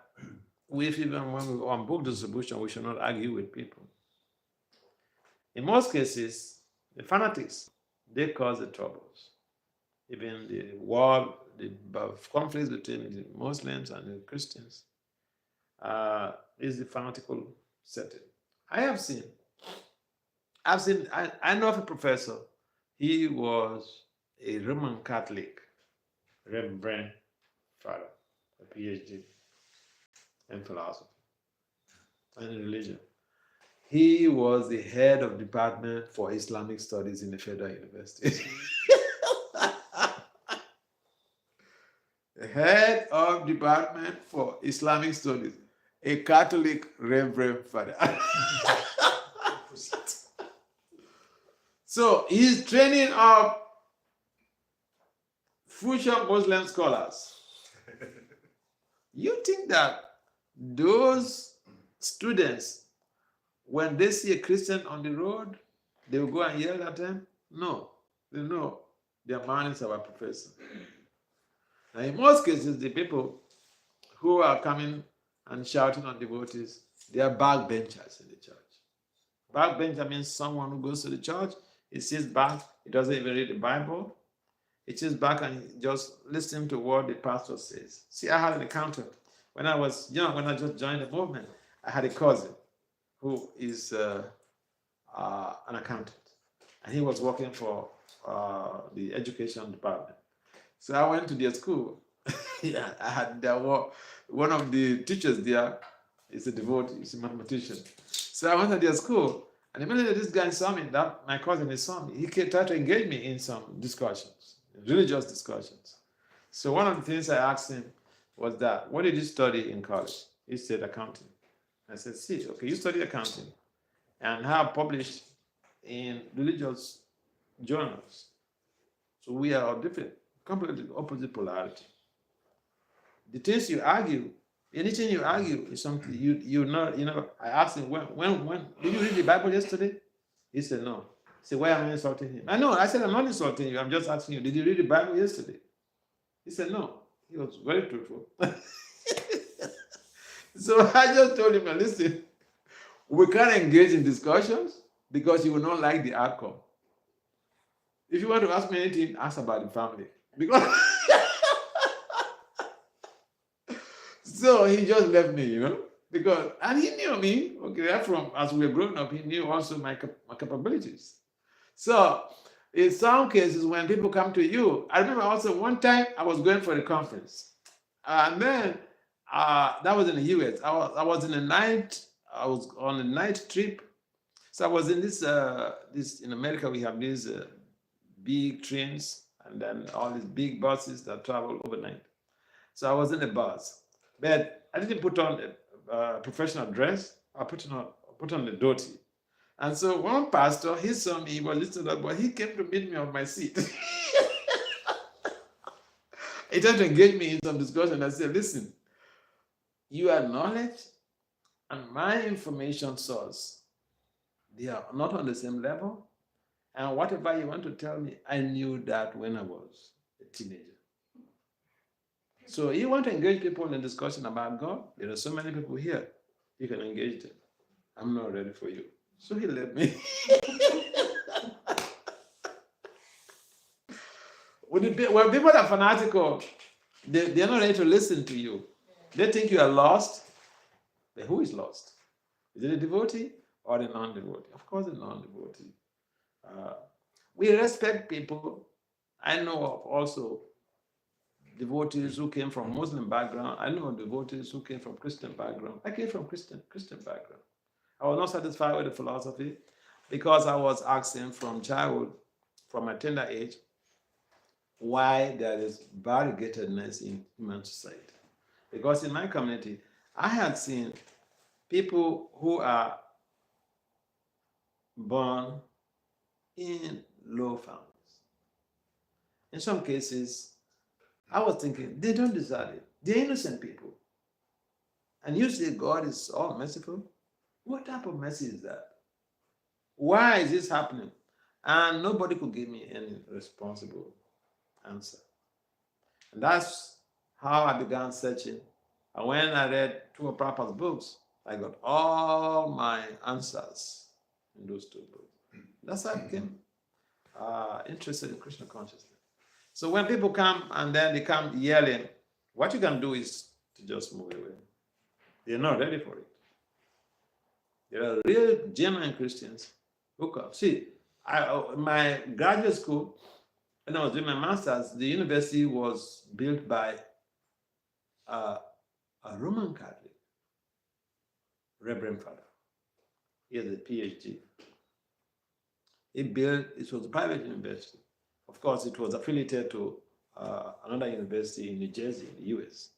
even when we on book distribution, we should not argue with people. In most cases, the fanatics, they cause the troubles. Even the war, the conflicts between the Muslims and the Christians is the fanatical setting. I know of a professor. He was a Roman Catholic, Reverend Father, a PhD in philosophy and in religion. He was the head of department for Islamic studies in the Federal University. The head of department for Islamic studies, a Catholic Reverend Father. So he's training up future Muslim scholars. You think that those students, when they see a Christian on the road, they will go and yell at them? No. They know their man is our professor. Now, in most cases, the people who are coming and shouting on devotees, they are backbenchers in the church. Backbencher means someone who goes to the church, he sits back, he doesn't even read the Bible. He sits back and just listens to what the pastor says. See, I had an accountant. When I was young, when I just joined the movement, I had a cousin who is an accountant. And he was working for the education department. So I went to their school. Yeah, one of the teachers there is a devotee, he's a mathematician. So I went to their school, and immediately this guy saw me, that my cousin saw me, he tried to engage me in some discussions, religious discussions. So one of the things I asked him was that, what did you study in college? He said, accounting. I said, see, okay, you studied accounting and have published in religious journals. So we are of different, completely opposite polarity. The things you argue, anything you argue is something you know. I asked him, when did you read the Bible yesterday? He said, no. He said, why am I insulting him? I know, I said, I'm not insulting you, I'm just asking you, did you read the Bible yesterday? He said, no. He was very truthful. So I just told him, listen, we can't engage in discussions because you will not like the outcome. If you want to ask me anything, ask about the family. Because so he just left me, because, and he knew me, okay, as we were growing up, he knew also my capabilities. So in some cases, when people come to you, I remember also one time I was going for a conference, and then that was in the US. I was on a night trip. So I was in this in America, we have these big trains and then all these big buses that travel overnight. So I was in a bus. But I didn't put on a professional dress. I put on the dhoti. And so one pastor, he saw me, he was listening to that, but he came to meet me on my seat. He tried to engage me in some discussion. I said, listen, you are knowledge and my information source, they are not on the same level. And whatever you want to tell me, I knew that when I was a teenager. So you want to engage people in a discussion about God? There are so many people here. You can engage them. I'm not ready for you. So he left me. When people are fanatical, they're not ready to listen to you. They think you are lost. But who is lost? Is it a devotee or a non-devotee? Of course, a non-devotee. We respect people. I know of also devotees who came from Muslim background. I know devotees who came from Christian background. I came from Christian background. I was not satisfied with the philosophy because I was asking from childhood, from a tender age, why there is variegatedness in human society. Because in my community, I had seen people who are born in low families. In some cases, I was thinking, they don't deserve it. They're innocent people. And you say God is all merciful? What type of mercy is that? Why is this happening? And nobody could give me any responsible answer. And that's how I began searching. And when I read two of Prabhupada's books, I got all my answers in those two books. That's how I became interested in Krishna consciousness. So when people come and then they come yelling, what you can do is to just move away. They're not ready for it. There are real genuine Christians who come. See, my graduate school, when I was doing my master's, the university was built by a Roman Catholic Reverend Father. He has a PhD. It was a private university. Of course, it was affiliated to another university in New Jersey, in the US.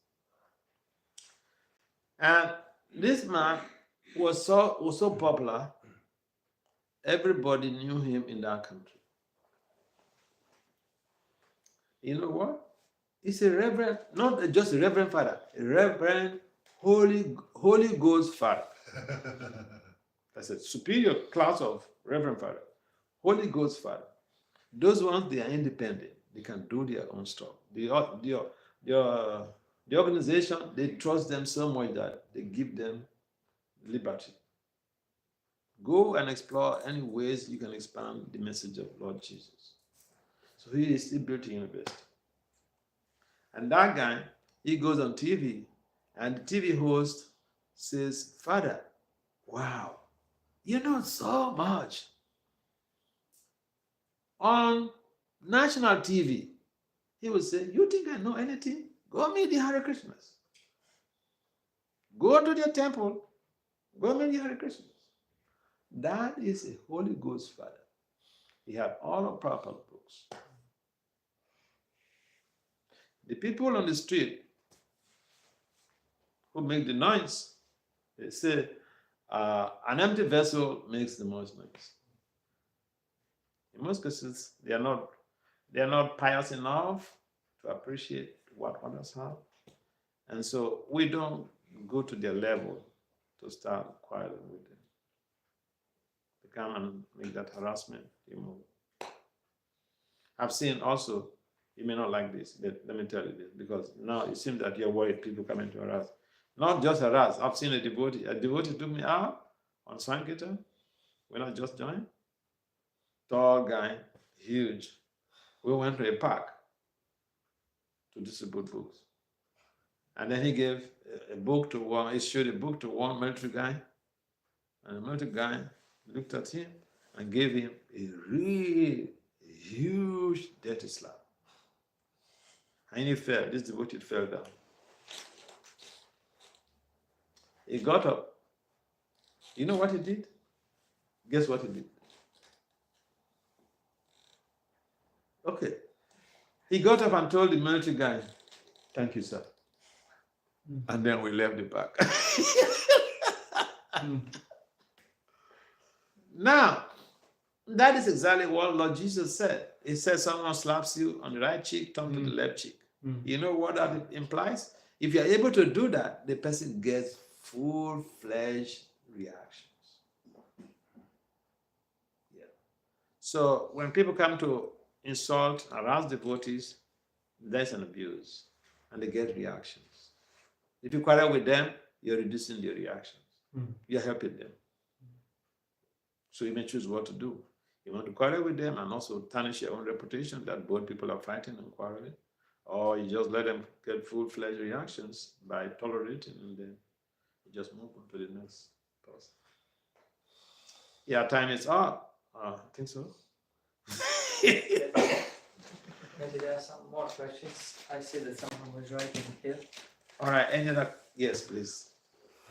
And this man was so popular, everybody knew him in that country. You know what? He's a reverend, not just a reverend father, a reverend Holy Ghost Father. That's a superior class of Reverend Father. Holy Ghost Father. Those ones, they are independent. They can do their own stuff. The organization, they trust them so much that they give them liberty. Go and explore any ways you can expand the message of Lord Jesus. So he is still built a university. And that guy, he goes on TV, and the TV host says, Father, wow, you know so much. On national TV, he would say, you think I know anything? Go meet the Hare Krishnas. Go to their temple. Go meet the Hare Krishnas. That is a Holy Ghost Father. He had all of Prabhupada's books. The people on the street who make the noise, they say, an empty vessel makes the most noise. In most cases, they are not pious enough to appreciate what others have. And so we don't go to their level to start quarreling with them. They come and make that harassment remove. I've seen also, you may not like this, but let me tell you this, because now it seems that you're worried people coming to harass. Not just harass. I've seen a devotee took me out on Sankirtan when I just joined. Tall guy, huge. We went to a park to distribute books. And then he gave a book to one, he showed a book to one military guy. And the military guy looked at him and gave him a really huge dirty slap. And he fell, this devotee fell down. He got up. You know what he did? Guess what he did? Okay. He got up and told the military guy, thank you, sir. And then we left the park. Now, that is exactly what Lord Jesus said. He said someone slaps you on the right cheek, turn to the left cheek. You know what that implies? If you're able to do that, the person gets full-fledged reactions. Yeah. So when people come to insult, harass devotees, there's an abuse, and they get reactions. If you quarrel with them, you're reducing their reactions. You're helping them. So you may choose what to do. You want to quarrel with them and also tarnish your own reputation that both people are fighting and quarreling, or you just let them get full-fledged reactions by tolerating, and then you just move on to the next person. Yeah, time is up. I think so. Maybe there are some more questions. I see that someone was writing here. All right, any other? Yes, please.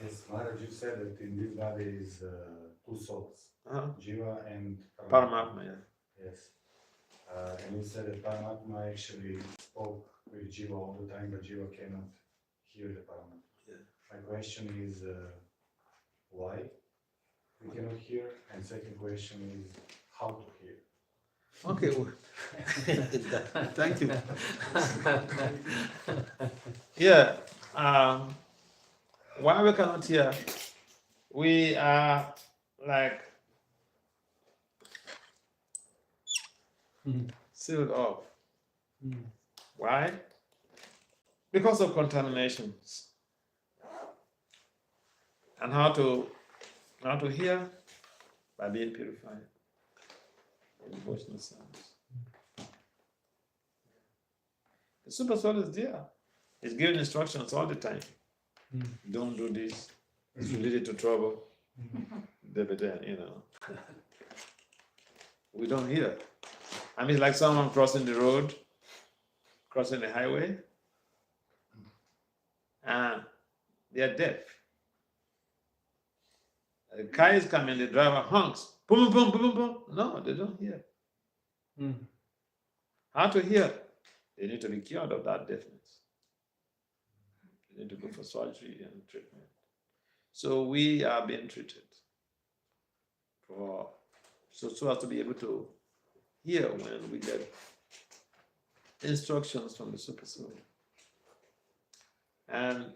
Yes, Maharaj, you said that in this body is two souls, Jiva and Paramatma, yeah. Yes. And you said that Paramatma actually spoke with Jiva all the time, but Jiva cannot hear the Paramatma. Yeah. My question is why we cannot hear? And second question is how to hear? Okay. Thank you. Yeah. Why we cannot hear? We are like sealed off. Why? Because of contaminations. And how to hear? By being purified. Devotional sounds. The super soul is there. It's giving instructions all the time. Don't do this. It's related to trouble. You know. We don't hear. I mean, like someone crossing the road, crossing the highway, and they are deaf. The car is coming, the driver honks. Boom, boom, boom, boom, boom. No, they don't hear. How to hear? They need to be cured of that deafness. They need to go for surgery and treatment. So we are being treated so as to be able to hear when we get instructions from the Super Soul. And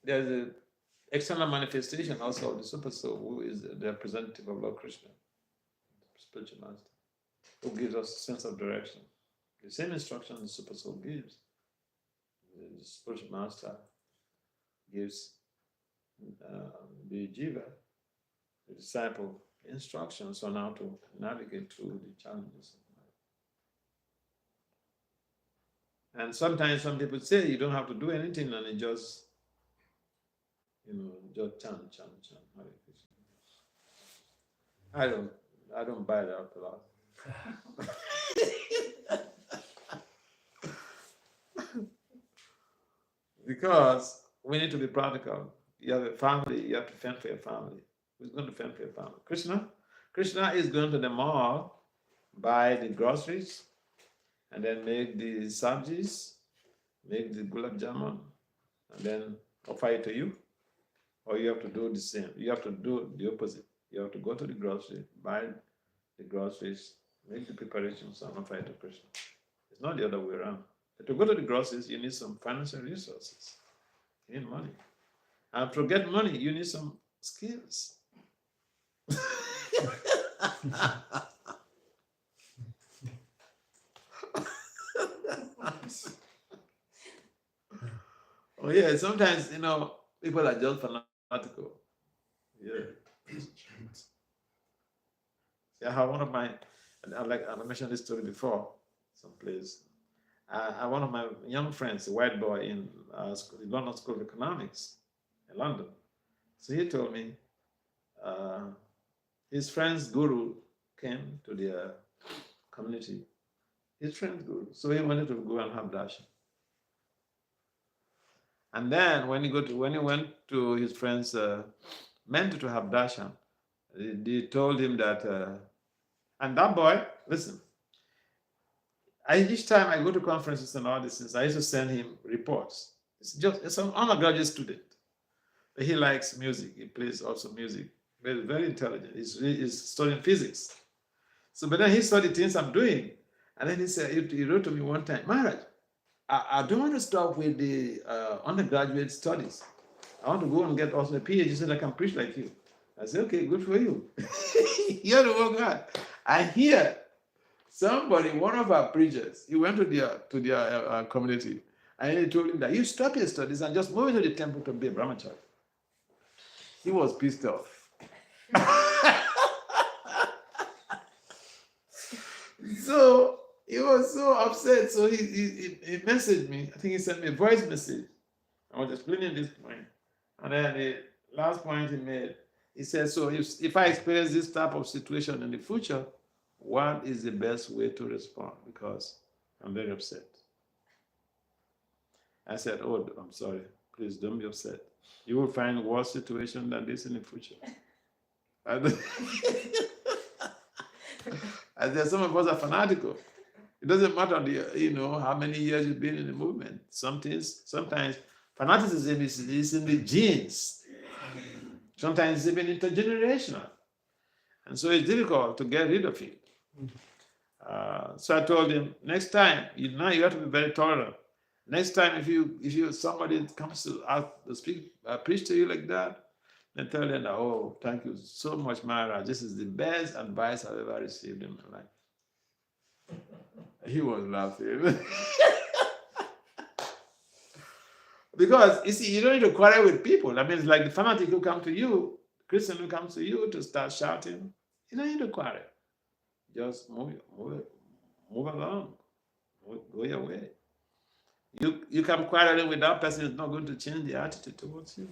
there's an external manifestation also of the super soul, who is the representative of Lord Krishna, spiritual master, who gives us a sense of direction. The same instruction the super soul gives, the spiritual master gives the jiva, the disciple, instructions on how to navigate through the challenges of life. And sometimes some people say you don't have to do anything, and it just, just chant. Hare Krishna. I don't buy that a lot. Because we need to be practical. You have a family, you have to fend for your family. Who's going to fend for your family? Krishna? Krishna is going to the mall, buy the groceries, and then make the sabjis, make the gulab jamun, and then offer it to you. Or you have to do the same. You have to do the opposite. You have to go to the grocery, buy the groceries, make the preparations, and offer it to Krishna. It's not the other way around. To go to the groceries, you need some financial resources. You need money. And to get money, you need some skills. Oh yeah, sometimes people are just fanatical. Yeah. Yeah, one of my, I mentioned this story before, someplace. One of my young friends, a white boy in London School of Economics in London. So he told me his friend's guru came to their community. His friend's guru. So he wanted to go and have darshan. And then when he went to his friend's mentor to have darshan, they told him that, and that boy, listen, each time I go to conferences and all these things, I used to send him reports. It's an undergraduate student. But he likes music. He plays also music. Very, very intelligent. He's studying physics. So, but then he saw the things I'm doing. And then he said, he wrote to me one time, Maharaj, I don't want to stop with the undergraduate studies. I want to go and get also a PhD so that I can preach like you. I said, okay, good for you. You have to work hard. I hear somebody, one of our preachers, he went to their community, and he told him that you stop your studies and just move into the temple to be a brahmachari. He was pissed off. So he was so upset. So he messaged me. I think he sent me a voice message. I was explaining this point. And then the last point he made, he said, so if I experience this type of situation in the future, what is the best way to respond? Because I'm very upset. I said, oh, I'm sorry. Please don't be upset. You will find a worse situation than this in the future. And then some of us are fanatical. It doesn't matter how many years you've been in the movement. Sometimes fanaticism is in the genes. Sometimes it's even intergenerational. And so it's difficult to get rid of it. So I told him, next time, you have to be very tolerant. Next time, if somebody comes to preach to you like that, then tell them, oh, thank you so much, Maharaj. This is the best advice I've ever received in my life. He was laughing. Because, you see, you don't need to quarrel with people. I mean, it's like the fanatic who come to you, Christian who comes to you to start shouting. You don't need to quarrel. Just move along. Go your way. You come quarreling with that person, it's not going to change the attitude towards you.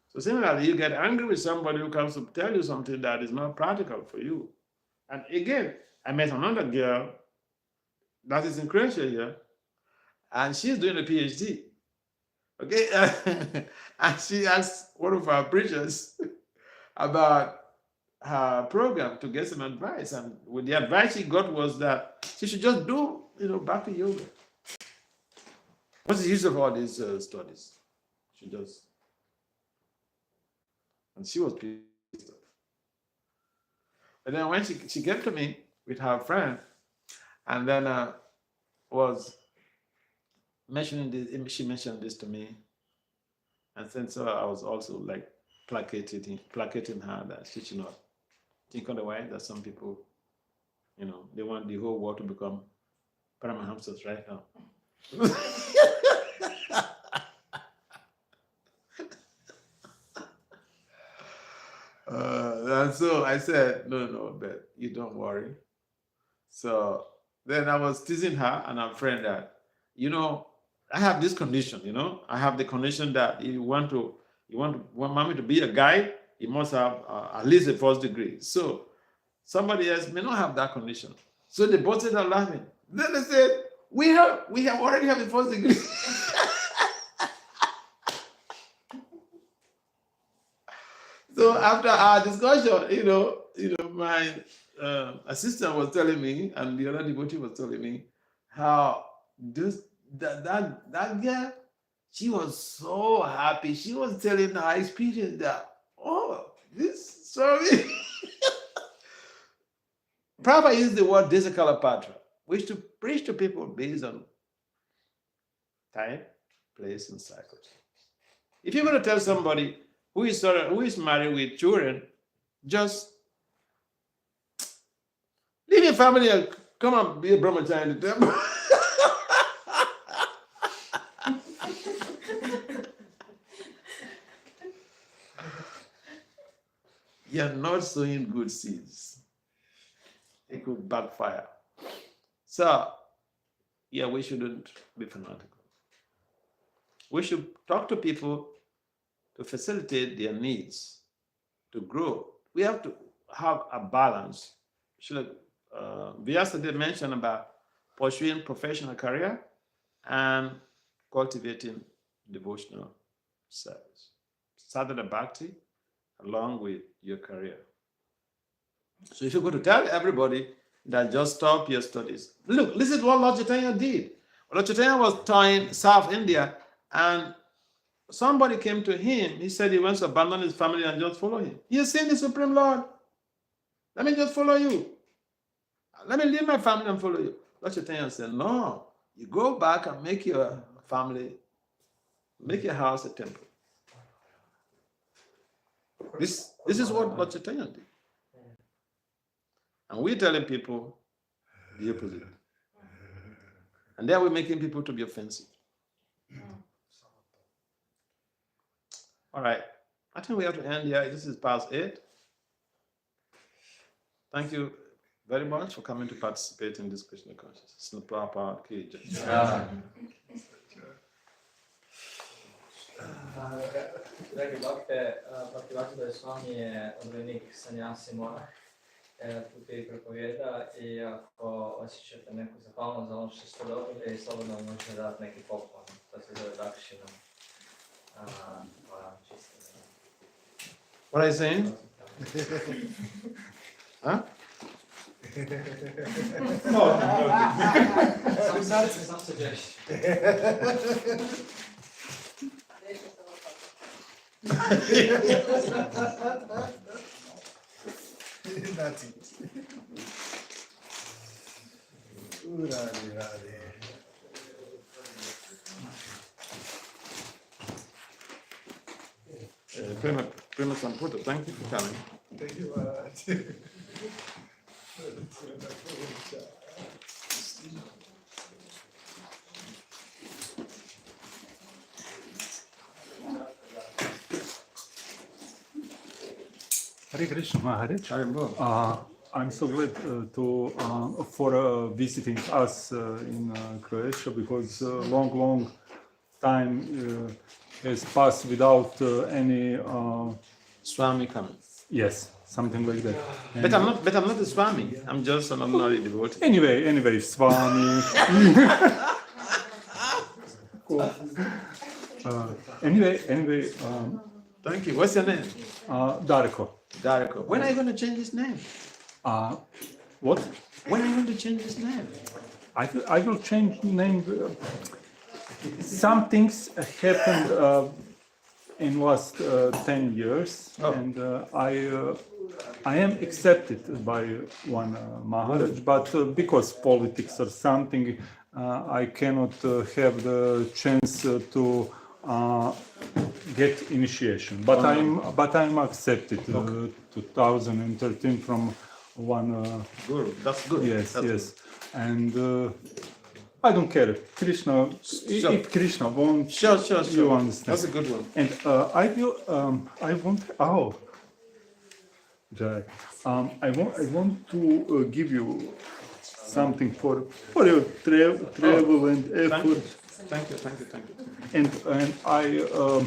So similarly, you get angry with somebody who comes to tell you something that is not practical for you. And again, I met another girl that is in Croatia here, and she's doing a PhD. Okay? And she asked one of our preachers about her program to get some advice. And with the advice she got was that she should just do, Bhakti yoga. What's the use of all these studies? She just... And she was pissed off. And then when she came to me with her friend, and then was mentioning this, she mentioned this to me. And then so I was also like placating her that she should not think otherwise, that some people, you know, they want the whole world to become Paramahamsas right now. And so I said, no, but you don't worry. So then I was teasing her and her friend that, you know, I have this condition, you know, I have the condition that if you want mommy to be a guy, you must have at least a first degree. So somebody else may not have that condition. So they both started laughing. Then they said, we have already have a first degree. So after our discussion, you know, my assistant was telling me, and the other devotee was telling me, how that girl, she was so happy. She was telling her experience that, oh, this sorry. Prabhupada used the word Desakalapatra, which to preach to people based on time, place, and cycles. If you're going to tell somebody who is married with children, just leave your family and come and be a brahmachari in the temple. You're not sowing good seeds. It could backfire. So, yeah, we shouldn't be fanatical. We should talk to people to facilitate their needs, to grow. We have to have a balance. Vyasa did mention about pursuing professional career and cultivating devotional service. Sadhana bhakti along with your career. So if you're going to tell everybody that just stop your studies, look, listen to what Lord Chaitanya did. Lord Chaitanya was touring South India, and somebody came to him. He said he wants to abandon his family and just follow him. He has seen the Supreme Lord. Let me just follow you. Let me leave my family and follow you. Lord Chaitanya said, no, you go back and make your family, make your house a temple. This is what Lord Chaitanya did. And we're telling people the opposite. And then we're making people to be offensive. All right. I think we have to end here. This is past 8. Thank you very much for coming to participate in this Krishna consciousness. Dragi Bhakti Vasudev Swami je odvojnik sanjasi monah, tu i propovjeda, i ako osjećate neku zahvalnost za ono što ste dobili, slobodno možete dati neki poklon. To se zove dakšina. What are you saying? Huh? Some suggestion. That's it. Radi. Prima Samputa, thank you for coming. Thank you. Hare Krishna Maharaj. I'm so glad for visiting us in Croatia, because long time has passed without any Swami coming. yes, something like that. But I'm not a Swami. I'm just an ordinary devotee. Anyway, Swami. Cool. Anyway. Thank you. What's your name? Darko. Darko. When are you going to change his name? What? When are you going to change his name? I will change name. Some things happened in last 10 years, and I am accepted by one Maharaj, but because politics or something, I cannot have the chance to get initiation, but I'm accepted 2013 from one. Good. That's good. Yes, That's yes, and I don't care. Krishna, Sure. if Krishna won't, Sure. you understand. That's a good one. And I want. Oh, Dragi. I want to give you something for your travel and effort. Thank you. And I Oh,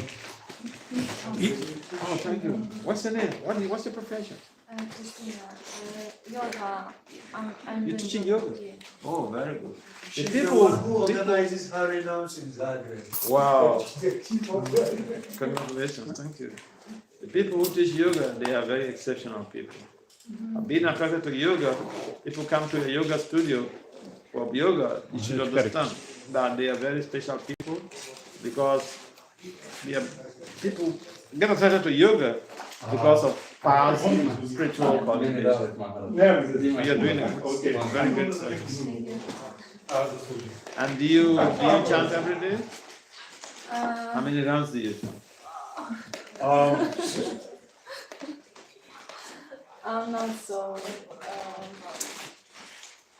thank you. What's your name? What's your profession? Christina, yoga. I'm You're doing teaching yoga? Yeah. Oh, very good. She's The the people- one who organizes Harinams in Zagreb. Wow. Congratulations. Thank you. The people who teach yoga, they are very exceptional people. Being attracted to yoga, if you come to a yoga studio for yoga, you should understand that they are very special people because they are people get attracted to yoga because of past spiritual qualifications. You are doing a very good service. And do you chant every day? How many rounds do you chant? I'm not so.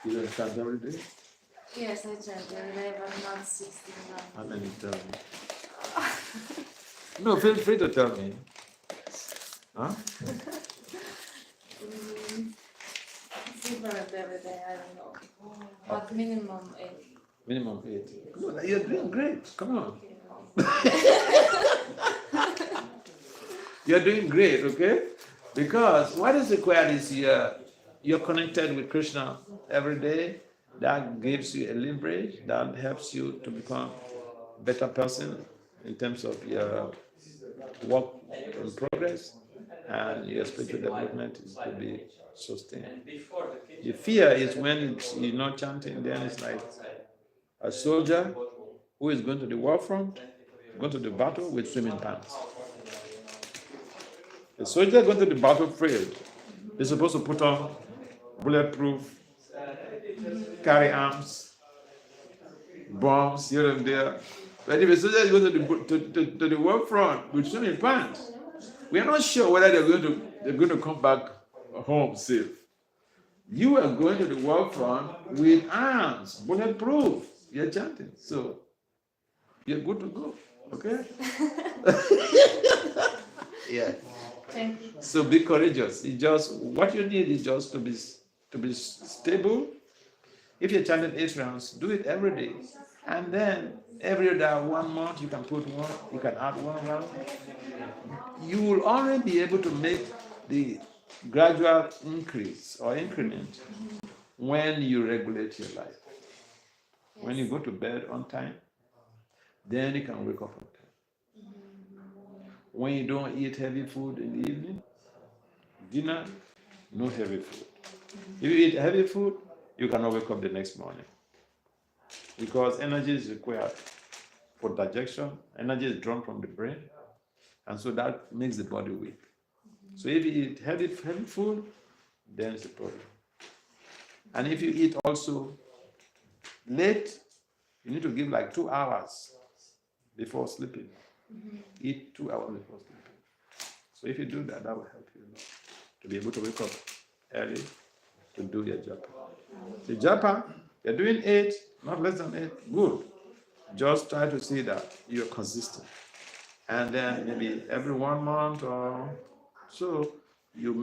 You don't chant every day? Yes, I chant every day, but not 16 How rounds. many tell me? No, feel free to tell me. Huh? Different every day, I don't know. But minimum 8. Minimum 8. Good, you're doing great. Come on. You're doing great, okay? Because what is required is you're connected with Krishna every day. That gives you a leverage that helps you to become a better person in terms of your work in progress, and your spiritual development is to be sustained. The fear is when you're not chanting, then it's like a soldier who is going to the war front, going to the battle with swimming pants. A soldier going to the battlefield is supposed to put on bulletproof, carry arms, bombs here and there. But if a soldier is going to the war front with swimming pants, we are not sure whether they're going to come back home safe. You are going to the war front with arms, bulletproof. You're chanting, so you're good to go. Okay? Yeah. Thank you. So be courageous. It just what you need is just to be stable. If you're chanting 8 rounds, do it every day, and then every other 1 month you can put one. You can add 1 round. You will only be able to make the gradual increase or increment when you regulate your life. When you go to bed on time, then you can wake up on time. When you don't eat heavy food in the evening, dinner, no heavy food. If you eat heavy food, you cannot wake up the next morning. Because energy is required for digestion, energy is drawn from the brain, and so that makes the body weak. So if you eat heavy food, then it's a problem. And if you eat also late, you need to give like 2 hours before sleeping. Eat 2 hours before sleeping. So if you do that, that will help you to be able to wake up early to do your japa. The japa, you're doing 8, not less than 8, good. Just try to see that you're consistent. And then maybe every 1 month or so, you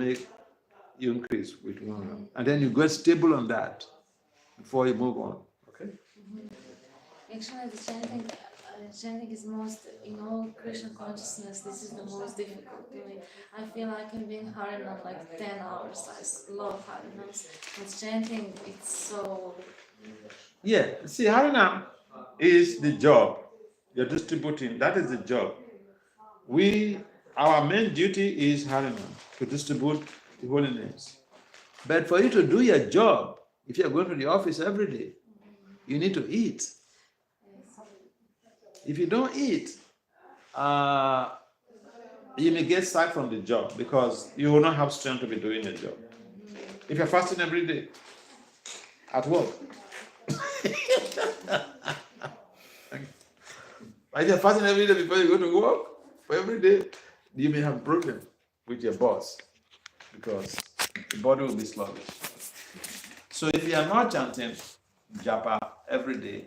increase with 1 round. And then you get stable on that before you move on. Okay? Actually, the chanting is most, in all Krishna consciousness, this is the most difficult to me. I feel like I've been Harinam like 10 hours. I love Harinams. But chanting, it's so... Yeah, see, Harinam is the job. You're distributing, that is the job. Our main duty is Harinam, to distribute the holy names. But for you to do your job, if you're going to the office every day, you need to eat. If you don't eat, you may get sacked from the job because you will not have strength to be doing your job. If you're fasting every day at work, if you're fasting every day before you go to work, For every day, you may have problem with your boss because the body will be sluggish. So if you are not chanting japa every day,